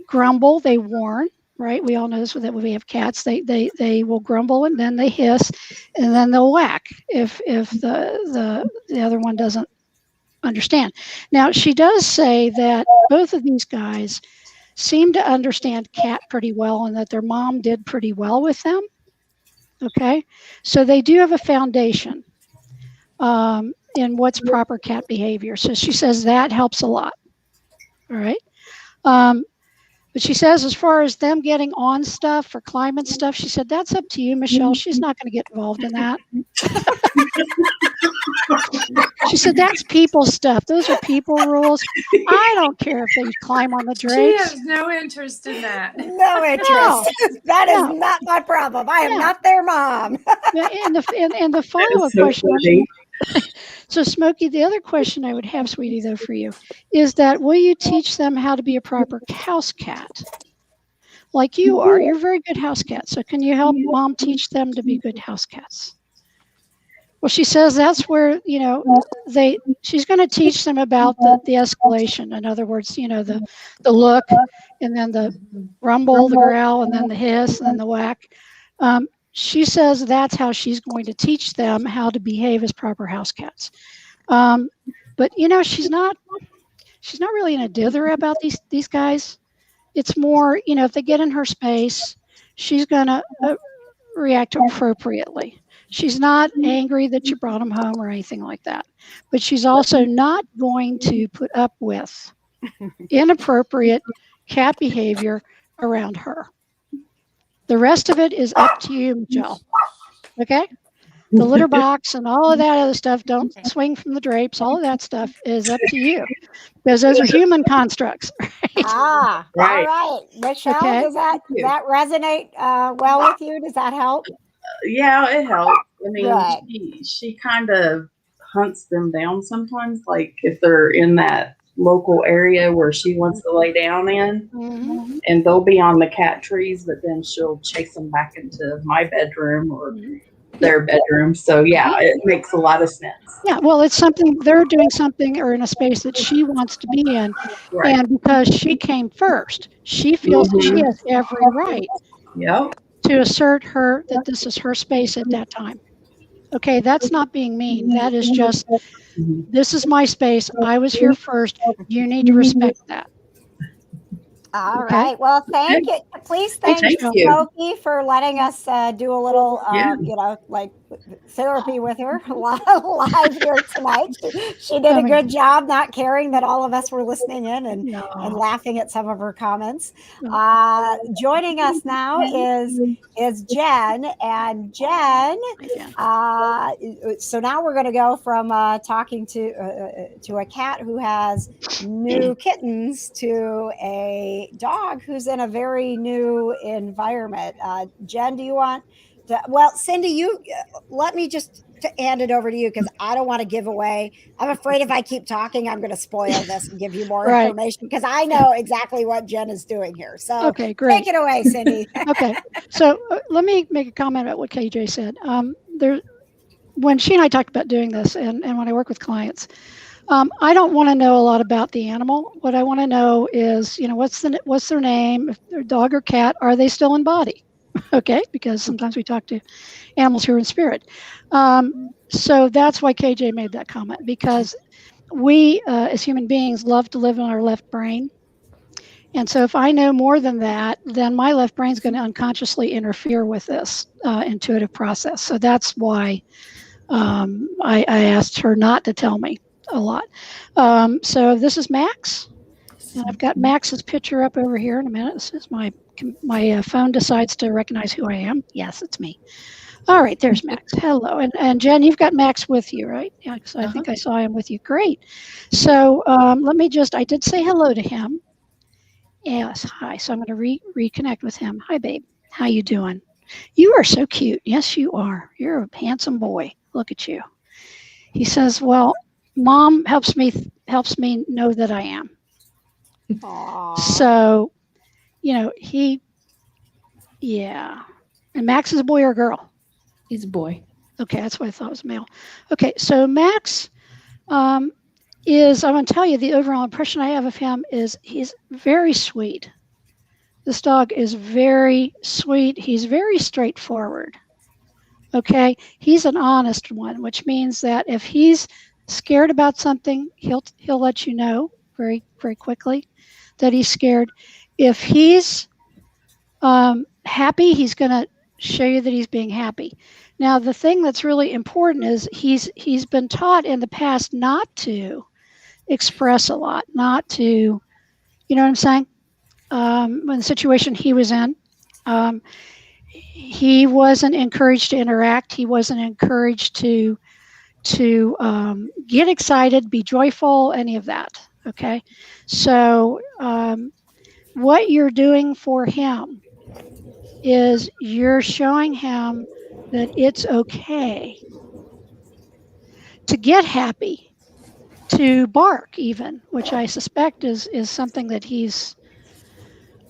grumble. They warn, right? We all know this that when we have cats, they will grumble and then they hiss and then they'll whack if the other one doesn't understand. Now, she does say that both of these guys seem to understand cat pretty well and that their mom did pretty well with them. Okay, so they do have a foundation in what's proper cat behavior. So she says that helps a lot. All right. But she says as far as them getting on stuff or climbing stuff, she said, that's up to you, Michelle. She's not going to get involved in that. She said, that's people stuff. Those are people rules. I don't care if they climb on the drapes. She has no interest in that. No interest. No. That is not my problem. I am not their mom. And the follow-up question. So, Smokey, the other question I would have, sweetie, though, for you is that will you teach them how to be a proper house cat? Like you are. You're a very good house cat. So can you help mom teach them to be good house cats? Well, she says that's where, she's going to teach them about the escalation. In other words, the look and then the rumble, the growl, and then the hiss and then the whack. She says that's how she's going to teach them how to behave as proper house cats. But she's not really in a dither about these guys. It's more, if they get in her space, she's going to react appropriately. She's not angry that you brought them home or anything like that. But she's also not going to put up with inappropriate cat behavior around her. The rest of it is up to you, Michelle. Okay? The litter box and all of that other stuff, don't swing from the drapes. All of that stuff is up to you because those are human constructs. Right? All right. Michelle, Okay. does that resonate well with you? Does that help? Yeah, it helps. I mean, Good. she kind of hunts them down sometimes, like if they're in that local area where she wants to lay down in, and they'll be on the cat trees, but then she'll chase them back into my bedroom or their bedroom. So yeah, it makes a lot of sense. Yeah, well, it's something they're doing something or in a space that she wants to be in. Right. And because she came first, she feels that she has every right to assert that this is her space at that time. Okay, that's not being mean. That is just, this is my space. I was here first. You need to respect that. All right. Well, thank you. Please thank Smokey for letting us do a little, like therapy with her live here tonight. She did a good job not caring that all of us were listening in and laughing at some of her comments. Joining us now is Jen, and Jen. So now we're going to go from talking to a cat who has new kittens to a dog who's in a very new environment. Jen, do you want to, well, Cindy, you let me just hand it over to you because I don't want to give away. I'm afraid if I keep talking, I'm going to spoil this and give you more information because I know exactly what Jen is doing here. So okay, great. Take it away, Cindy. Okay. So let me make a comment about what KJ said. When she and I talked about doing this and when I work with clients, I don't want to know a lot about the animal. What I want to know is, what's their name? If they're dog or cat, are they still in body? Okay, because sometimes we talk to animals who are in spirit. So that's why KJ made that comment, because we as human beings love to live in our left brain. And so if I know more than that, then my left brain is going to unconsciously interfere with this intuitive process. So that's why I asked her not to tell me a lot. So this is Max. And I've got Max's picture up over here in a minute. This is my phone decides to recognize who I am. Yes, it's me. All right, there's Max. Hello. And Jen, you've got Max with you, right? Yeah, because I think I saw him with you. Great. So I did say hello to him. Yes, hi. So I'm going to reconnect with him. Hi, babe. How you doing? You are so cute. Yes, you are. You're a handsome boy. Look at you. He says, well, Mom helps me know that I am. Aww. So, yeah. And Max is a boy or a girl? He's a boy. Okay, that's what I thought was male. Okay, so Max I'm going to tell you the overall impression I have of him is he's very sweet. This dog is very sweet. He's very straightforward. Okay, he's an honest one, which means that if he's scared about something, he'll let you know very, very quickly that he's scared. If he's happy, he's going to show you that he's being happy. Now, the thing that's really important is he's been taught in the past not to express a lot, not to, you know what I'm saying? When the situation he was in, he wasn't encouraged to interact. He wasn't encouraged to get excited, be joyful, any of that. Okay, so what you're doing for him is you're showing him that it's okay to get happy, to bark even, which I suspect is something that he's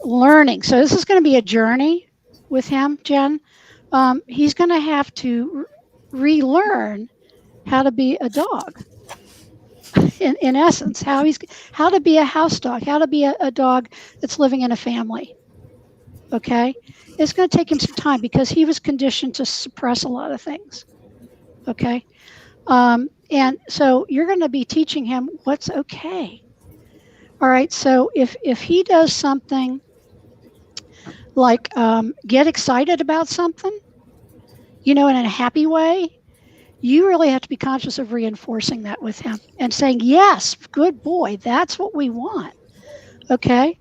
learning. So this is going to be a journey with him, Jen. He's going to have to relearn how to be a dog. In essence, how to be a house dog, how to be a dog that's living in a family. Okay, it's going to take him some time because he was conditioned to suppress a lot of things. Okay, and so you're going to be teaching him what's okay. All right, so if he does something like get excited about something, in a happy way, you really have to be conscious of reinforcing that with him and saying, yes, good boy, that's what we want. Okay.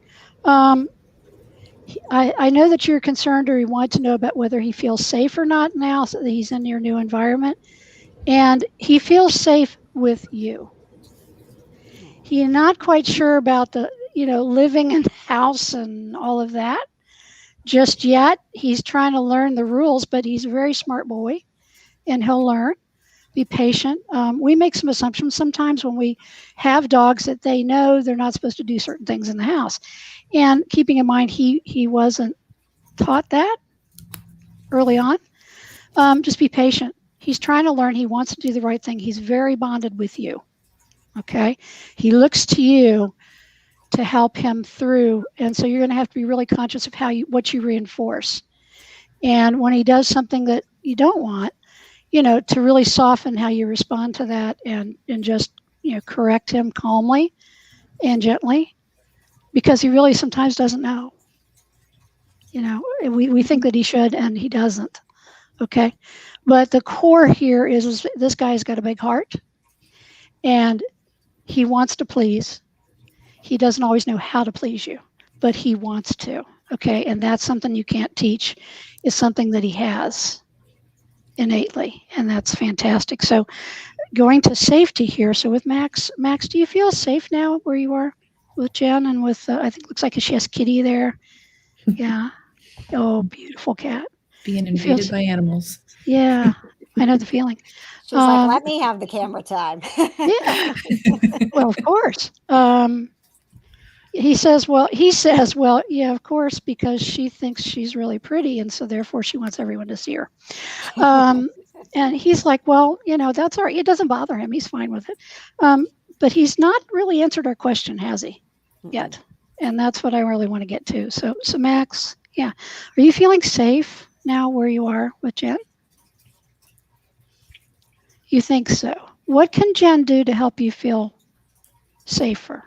I know that you're concerned or you want to know about whether he feels safe or not now so that he's in your new environment. And he feels safe with you. He's not quite sure about the, living in the house and all of that just yet. He's trying to learn the rules, but he's a very smart boy and he'll learn. Be patient. We make some assumptions sometimes when we have dogs that they know they're not supposed to do certain things in the house. And keeping in mind, he wasn't taught that early on. Just be patient. He's trying to learn. He wants to do the right thing. He's very bonded with you. Okay. He looks to you to help him through. And so you're going to have to be really conscious of what you reinforce. And when he does something that you don't want, to really soften how you respond to that and just, correct him calmly and gently, because he really sometimes doesn't know. We think that he should and he doesn't. Okay. But the core here is this guy's got a big heart and he wants to please. He doesn't always know how to please you, but he wants to. Okay. And that's something you can't teach. It's something that he has innately, and that's fantastic. So going to safety here. So with Max, do you feel safe now where you are with Jen and with, I think it looks like she has Kitty there. Yeah. Oh, beautiful cat. Being invaded by animals. Yeah, I know the feeling. She's like, let me have the camera time. Yeah. Well, of course. He says, well, yeah, of course, because she thinks she's really pretty. And so therefore she wants everyone to see her. And he's like, well, that's all right. It doesn't bother him. He's fine with it. But he's not really answered our question, has he, yet? And that's what I really want to get to. So Max, yeah. Are you feeling safe now where you are with Jen? You think so? What can Jen do to help you feel safer?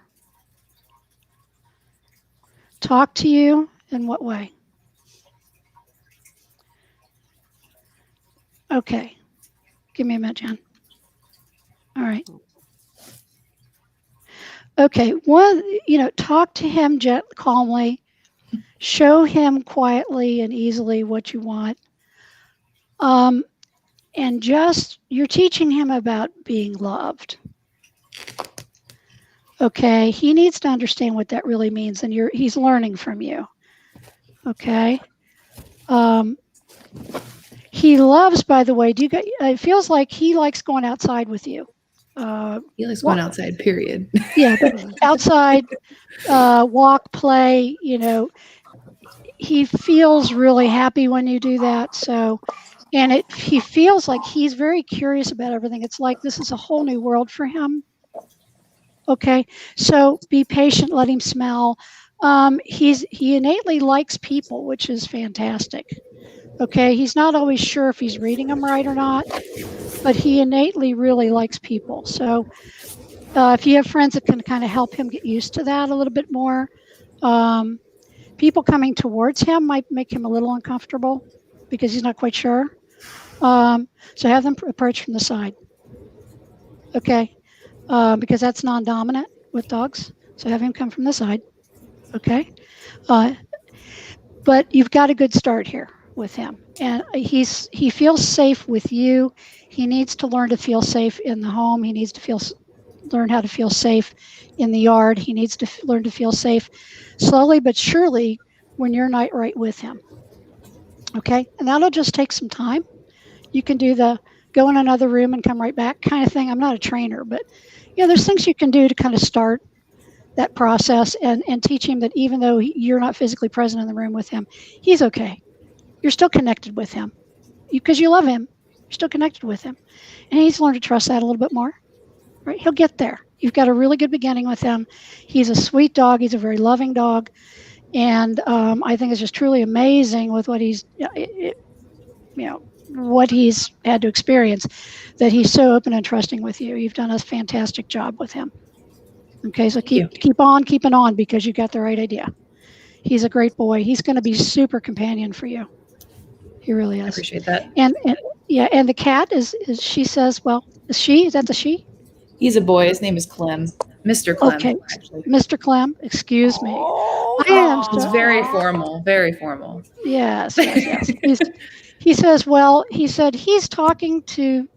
Talk to you in what way? Okay. Give me a minute, Jen. All right. Okay, talk to him calmly, show him quietly and easily what you want. And you're teaching him about being loved. Okay, he needs to understand what that really means, and he's learning from you. Okay. He loves, by the way, it feels like he likes going outside with you. He likes going outside, period. Yeah, but outside, walk, play, he feels really happy when you do that. So, and he feels like he's very curious about everything. It's like this is a whole new world for him. Okay, so be patient, let him smell. He innately likes people, which is fantastic. Okay, he's not always sure if he's reading them right or not, but he innately really likes people. So if you have friends that can kind of help him get used to that a little bit more, people coming towards him might make him a little uncomfortable because he's not quite sure. So have them approach from the side. Okay, because that's non-dominant with dogs. So have him come from the side. Okay, but you've got a good start here with him, and he feels safe with you. He needs to learn to feel safe in the home. He needs to learn how to feel safe in the yard. He needs to learn to feel safe slowly but surely when you're not right with him. Okay, and that'll just take some time. You can do the go in another room and come right back kind of thing. I'm not a trainer, but there's things you can do to kind of start that process and teach him that even though you're not physically present in the room with him, he's okay. You're still connected with him because you love him. You're still connected with him, and he needs to learn to trust that a little bit more. Right? He'll get there. You've got a really good beginning with him. He's a sweet dog. He's a very loving dog, and I think it's just truly amazing with what what he's had to experience, that he's so open and trusting with you. You've done a fantastic job with him. Okay, so keep on keeping on because you got the right idea. He's a great boy. He's going to be super companion for you. He really is. I appreciate that. And the cat is she says, well, is that the she? He's a boy. His name is Clem. Mr. Clem. Okay, actually. Mr. Clem, excuse me. It's very formal. Very formal. Yes. He says, well, he said he's talking to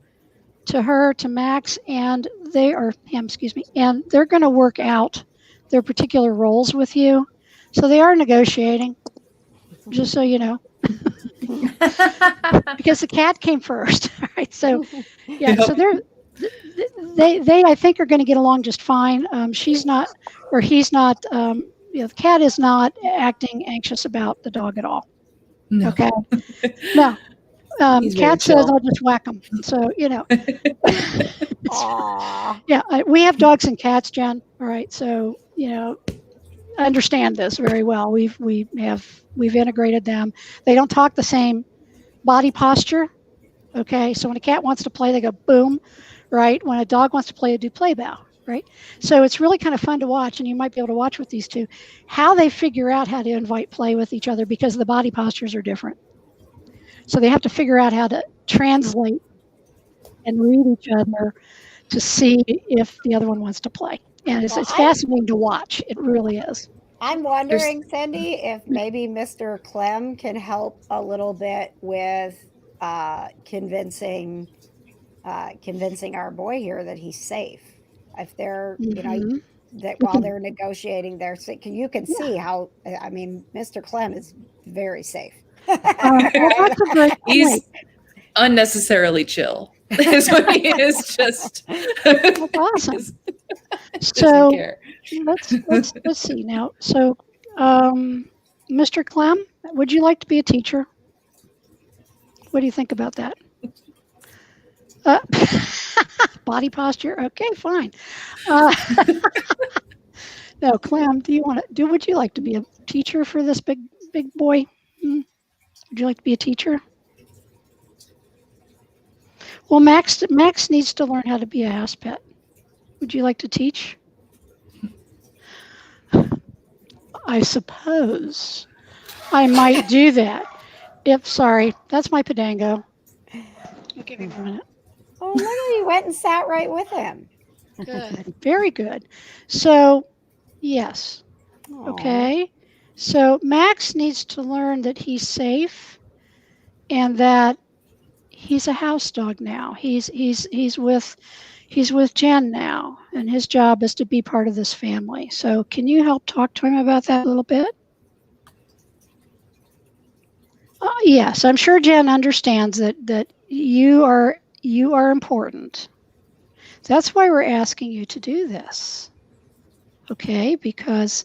Max, and and they're going to work out their particular roles with you. So they are negotiating, just so you know. Because the cat came first, right? So, so they I think are going to get along just fine. He's not. The cat is not acting anxious about the dog at all. No. Okay. No. Cat says I'll just whack him. So we have dogs and cats, Jen. All right. So understand this very well. We've integrated them. They don't talk the same body posture. Okay. So when a cat wants to play, they go boom. Right. When a dog wants to play, they do play bow. Right. So it's really kind of fun to watch, and you might be able to watch with these two how they figure out how to invite play with each other because the body postures are different. So they have to figure out how to translate and read each other to see if the other one wants to play. And it's fascinating to watch. It really is. I'm wondering, Cindy, if maybe Mr. Clem can help a little bit with convincing our boy here that he's safe. If they're, that while they're negotiating, you can see how, Mr. Clem is very safe. That's a great He's unnecessarily chill. Is what he is. Just that's awesome. So let's see now. So, Mr. Clem, would you like to be a teacher? What do you think about that? Body posture. Okay, fine. No, Clem, would you like to be a teacher for this big boy? Would you like to be a teacher? Well, Max needs to learn how to be a house pet. Would you like to teach? I suppose I might do that. Sorry, that's my Podango. Give me a minute. Oh, look, he went and sat right with him. Good. Very good. So, yes. Aw. Okay. So Max needs to learn that he's safe and that he's a house dog now. He's with Jen now, and his job is to be part of this family. So can you help talk to him about that a little bit? Yes, I'm sure Jen understands that you are important. That's why we're asking you to do this. Okay, because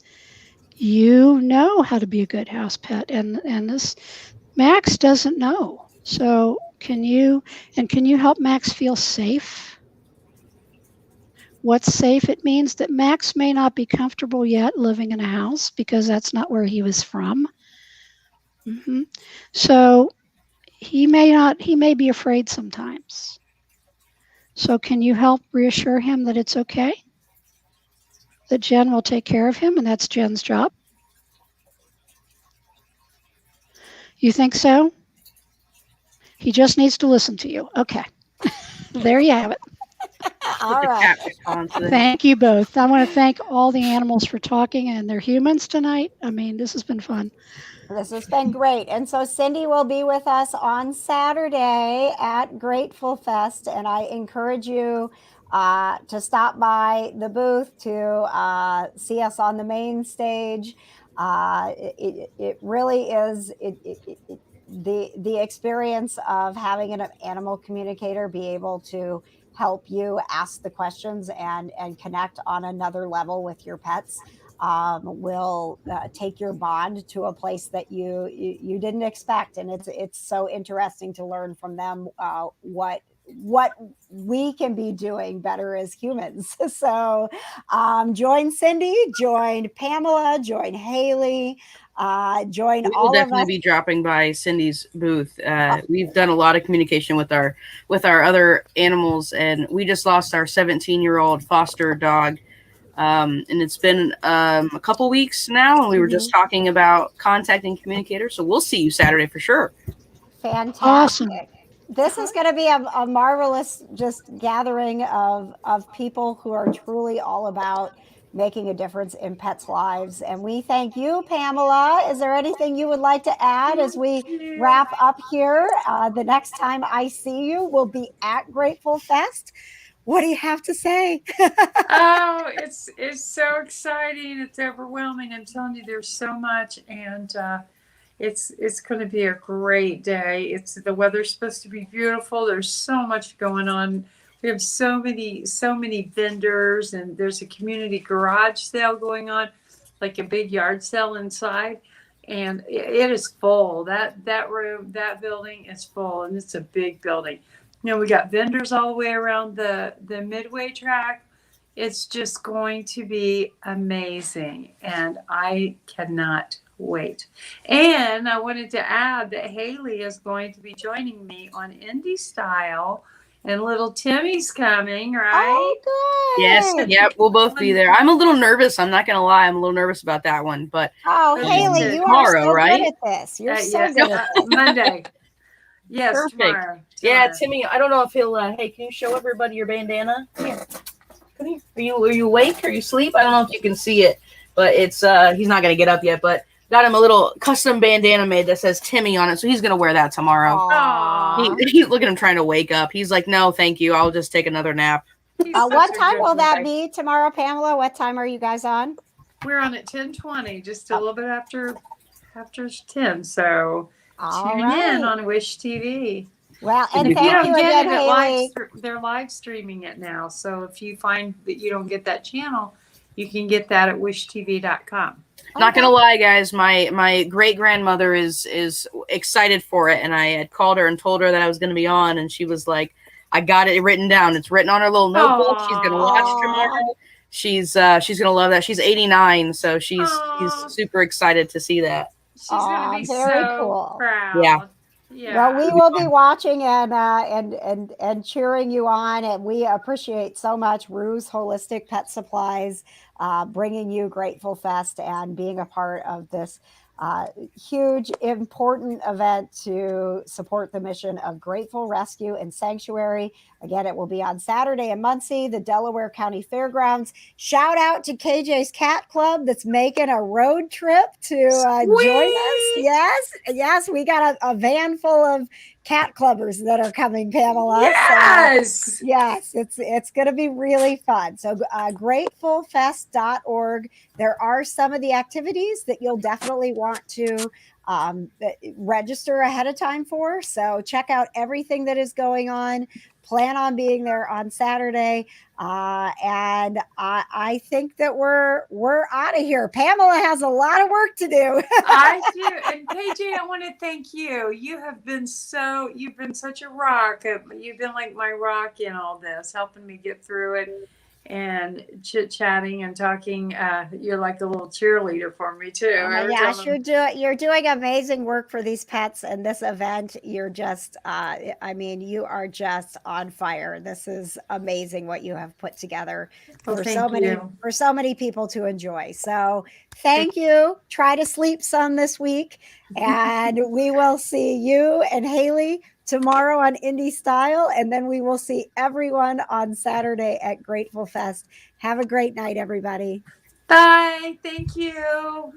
you know how to be a good house pet, and this Max doesn't know. So can you help Max feel safe? What's safe? It means that Max may not be comfortable yet living in a house because that's not where he was from. So he may be afraid sometimes. So can you help reassure him that it's okay? That Jen will take care of him, and that's Jen's job? You think so? He just needs to listen to you. Okay. There you have it. All right. Thank you both. I want to thank all the animals for talking and their humans tonight. I mean, this has been fun. This has been great. And so Cindy will be with us on Saturday at Grateful Fest. And I encourage you to stop by the booth to see us on the main stage. It really is the experience of having an animal communicator be able to help you ask the questions and connect on another level with your pets. Will take your bond to a place that you didn't expect, and it's so interesting to learn from them what we can be doing better as humans. So join Cindy, join Pamela, join Haley, join We will all of definitely us. be dropping by Cindy's booth. We've done a lot of communication with our other animals, and we just lost our 17-year-old foster dog. And it's been a couple weeks now, and we were just talking about contacting communicators. So we'll see you Saturday for sure. Fantastic. Awesome. This is going to be a marvelous just gathering of people who are truly all about making a difference in pets' lives. And we thank you, Pamela. Is there anything you would like to add as we wrap up here? The next time I see you will be at Grateful Fest. What do you have to say? Oh, it's so exciting. It's overwhelming. I'm telling you, there's so much, and it's going to be a great day. The weather's supposed to be beautiful. There's so much going on. We have so many vendors, and there's a community garage sale going on, like a big yard sale inside, and it is full. That room, that building is full, and it's a big building. You know, we got vendors all the way around the midway track. It's just going to be amazing, and I cannot wait. And I wanted to add that Haley is going to be joining me on Indie Style, and little Timmy's coming, right? Oh, good. Yes, yep, we'll both be there. I'm a little nervous. I'm not gonna lie. I'm a little nervous about that one, but Haley, you tomorrow, are so right? good at this. You're so good at this. Monday. Yes, Perfect. tomorrow. Yeah, Timmy. I don't know if he'll. Hey, can you show everybody your bandana? Come here. Come here. Are you awake? Are you asleep? I don't know if you can see it, but it's he's not gonna get up yet. But got him a little custom bandana made that says Timmy on it, so he's gonna wear that tomorrow. He look at him trying to wake up. He's like, no, thank you. I'll just take another nap. What time will that be tomorrow, Pamela? What time are you guys on? We're on at 10:20, just a little bit after 10. So tune in on Wish TV. Well, and if thank you don't you get again, it, Haley. they're live streaming it now. So if you find that you don't get that channel, you can get that at wishtv.com. Not gonna lie, guys, my great grandmother is excited for it, and I had called her and told her that I was gonna be on, and she was like, I got it written down. It's written on her little notebook. She's gonna watch tomorrow. She's gonna love that. She's 89, so she's super excited to see that. She's gonna be very so cool. proud. Yeah. Well, we will be watching and cheering you on, and we appreciate so much Rue's Holistic Pet Supplies bringing you Grateful Fest and being a part of this Huge, important event to support the mission of Grateful Rescue and Sanctuary. Again, it will be on Saturday in Muncie, the Delaware County Fairgrounds. Shout out to KJ's Cat Club that's making a road trip to join us. Yes, we got a van full of cat clubbers that are coming, Pamela. Yes, yes, it's going to be really fun. So gratefulfest.org. There are some of the activities that you'll definitely want to register ahead of time for. So check out everything that is going on. Plan on being there on Saturday. And I think that we're out of here. Pamela has a lot of work to do. I do. And KJ, I want to thank you. You've been such a rock. You've been like my rock in all this, helping me get through it and chit-chatting and talking. You're like a little cheerleader for me too. Oh my gosh, you're doing amazing work for these pets and this event. You're just you are just on fire. This is amazing what you have put together for so many people to enjoy. So thank you. Try to sleep some this week, and we will see you and Haley tomorrow on Indie Style, and then we will see everyone on Saturday at Grateful Fest. Have a great night, everybody. Bye. Thank you.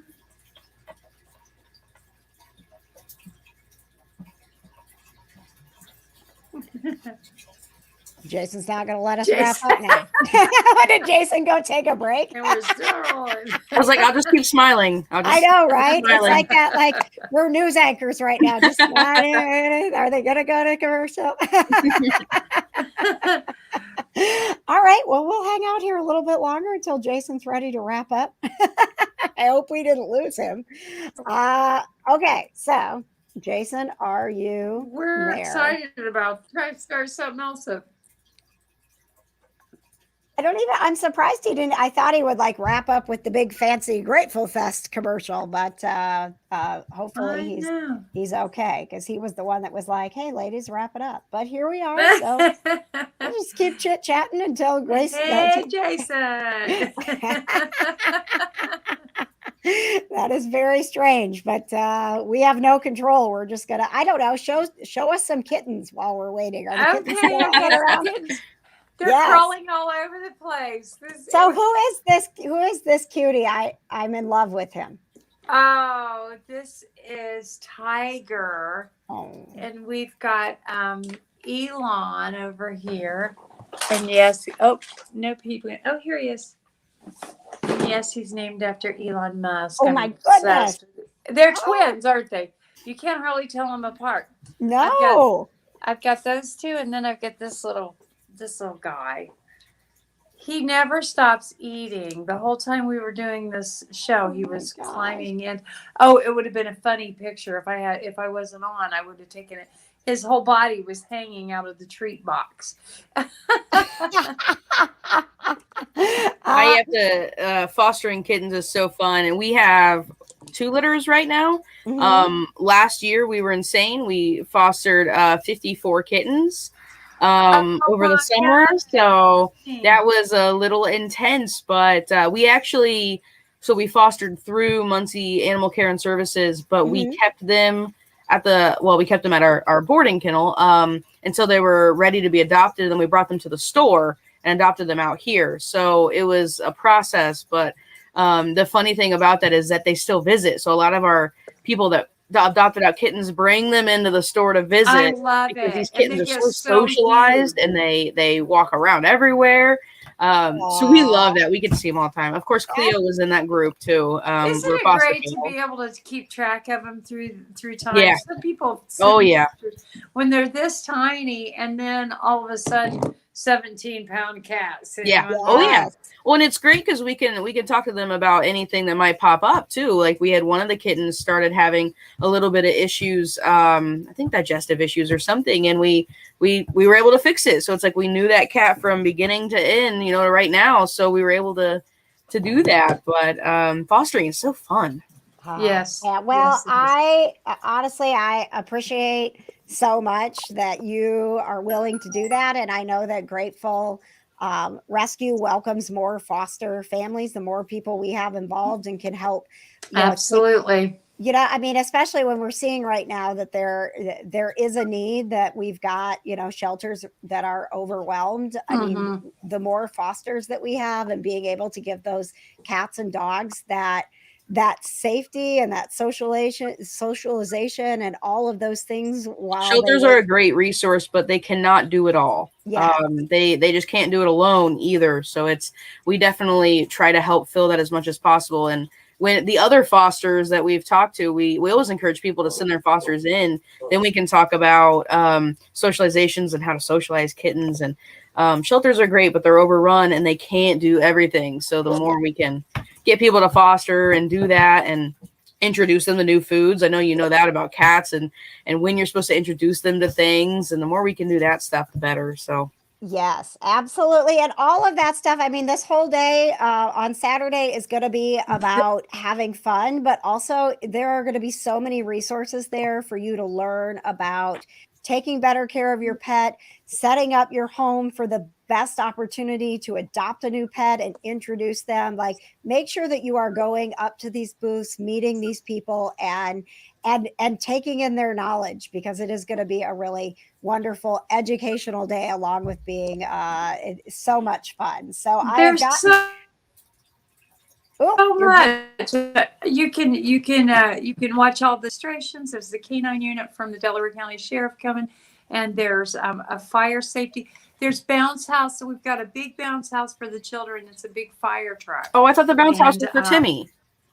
Jason's not going to let us wrap up now. Did Jason go take a break? And we're still rolling. I was like, I'll just keep smiling. I know, right? It's like that. Like we're news anchors right now. Just are they going to go to commercial? All right. Well, we'll hang out here a little bit longer until Jason's ready to wrap up. I hope we didn't lose him. Okay. So, Jason, are you We're there? excited about trying to start something else up. I'm surprised he didn't. I thought he would like wrap up with the big fancy Grateful Fest commercial, but hopefully he's okay, because he was the one that was like, "Hey, ladies, wrap it up." But here we are. So we'll just keep chit chatting until Grace. Hey, Jason. That is very strange, but we have no control. We're just gonna, I don't know, show us some kittens while we're waiting. Are the kittens still running around? They're crawling all over the place. Who is this cutie? I'm in love with him. Oh, this is Tiger. Oh. And we've got Elon over here. And yes, no people. Oh, here he is. And yes, he's named after Elon Musk. Oh my goodness. They're twins, aren't they? You can't hardly tell them apart. No. I've got those two, and then I've got this little guy. He never stops eating. The whole time we were doing this show, he was climbing in. Oh, it would have been a funny picture if I wasn't on. I would have taken it. His whole body was hanging out of the treat box. I have to fostering kittens is so fun, and we have 2 litters right now. Mm-hmm. Last year we were insane. We fostered 54 kittens over the summer, so that was a little intense. But we fostered through Muncie Animal Care and Services, but we kept them at our boarding kennel until they were ready to be adopted, and then we brought them to the store and adopted them out here. So it was a process, but the funny thing about that is that they still visit. So a lot of our people that adopted out kittens bring them into the store to visit. I love because it. these kittens are so socialized, cute. and they walk around everywhere. So we love that. We get to see them all the time. Of course, Cleo was in that group too. Isn't it great to be able to keep track of them through time? Yeah. Some people, when they're this tiny, and then all of a sudden, 17-pound cats. Yeah. Oh yeah. Well, and it's great because we can talk to them about anything that might pop up too. Like we had one of the kittens started having a little bit of issues, I think digestive issues or something, and we were able to fix it. So it's like we knew that cat from beginning to end, right now. So we were able to do that. But fostering is so fun. Yes. Yeah. Well, yes, I appreciate so much that you are willing to do that, and I know that Grateful Rescue welcomes more foster families. The more people we have involved and can help, absolutely You know, I mean, especially when we're seeing right now that there is a need, that we've got, you know, shelters that are overwhelmed. I mean, the more fosters that we have, and being able to give those cats and dogs that safety and that socialization and all of those things while Shelters are a great resource, but they cannot do it all. Yeah. They just can't do it alone either. So we definitely try to help fill that as much as possible. And when the other fosters that we've talked to, we always encourage people to send their fosters in. Then we can talk about socializations and how to socialize kittens. And shelters are great, but they're overrun and they can't do everything. So the more we can get people to foster and do that and introduce them to new foods. I know you know that about cats and when you're supposed to introduce them to things, and the more we can do that stuff, the better. So yes, absolutely. And all of that stuff. I mean, this whole day on Saturday is going to be about having fun, but also there are going to be so many resources there for you to learn about taking better care of your pet, setting up your home for the best opportunity to adopt a new pet and introduce them. Like, make sure that you are going up to these booths, meeting these people, and taking in their knowledge, because it is going to be a really wonderful educational day, along with being so much fun. So There's so much. You can watch all the illustrations. There's the canine unit from the Delaware County Sheriff coming, and there's a fire safety. There's bounce house. So we've got a big bounce house for the children. It's a big fire truck. Oh, I thought the bounce house was for Timmy.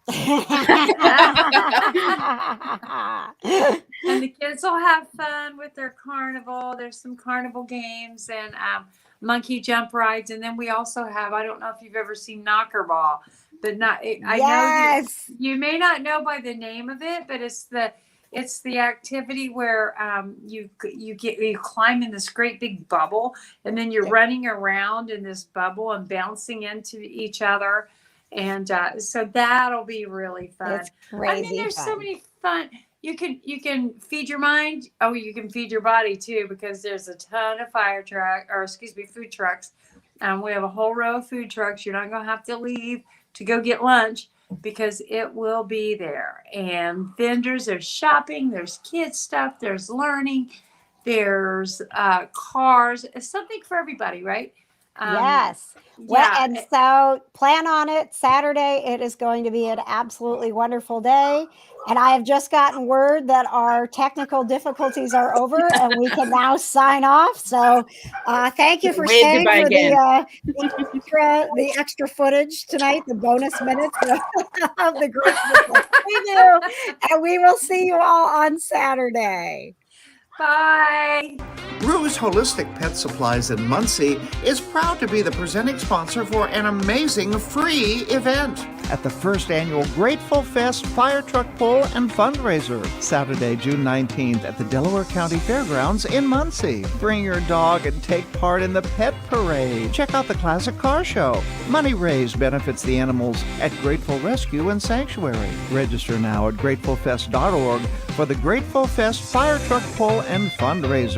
And the kids will have fun with their carnival. There's some carnival games and monkey jump rides. And then we also have, I don't know if you've ever seen Knocker Ball, but I know you may not know by the name of it, but it's the activity where you climb in this great big bubble, and then you're running around in this bubble and bouncing into each other. And so that'll be really fun. It's crazy. I mean, there's so many fun. You can feed your mind. Oh, you can feed your body too, because there's a ton of food trucks. We have a whole row of food trucks. You're not going to have to leave to go get lunch, because it will be there. And vendors, there's shopping, there's kids stuff, there's learning, there's cars. It's something for everybody, right? Yes. Well, and so plan on it. Saturday, it is going to be an absolutely wonderful day. And I have just gotten word that our technical difficulties are over and we can now sign off. So thank you for staying for the extra footage tonight, the bonus minutes of the great we do. And we will see you all on Saturday. Bye. Rue's Holistic Pet Supplies in Muncie is proud to be the presenting sponsor for an amazing free event at the first annual Grateful Fest Fire Truck Pull and Fundraiser, Saturday, June 19th at the Delaware County Fairgrounds in Muncie. Bring your dog and take part in the Pet Parade. Check out the Classic Car Show. Money raised benefits the animals at Grateful Rescue and Sanctuary. Register now at gratefulfest.org for the Grateful Fest Fire Truck Pull and Fundraiser.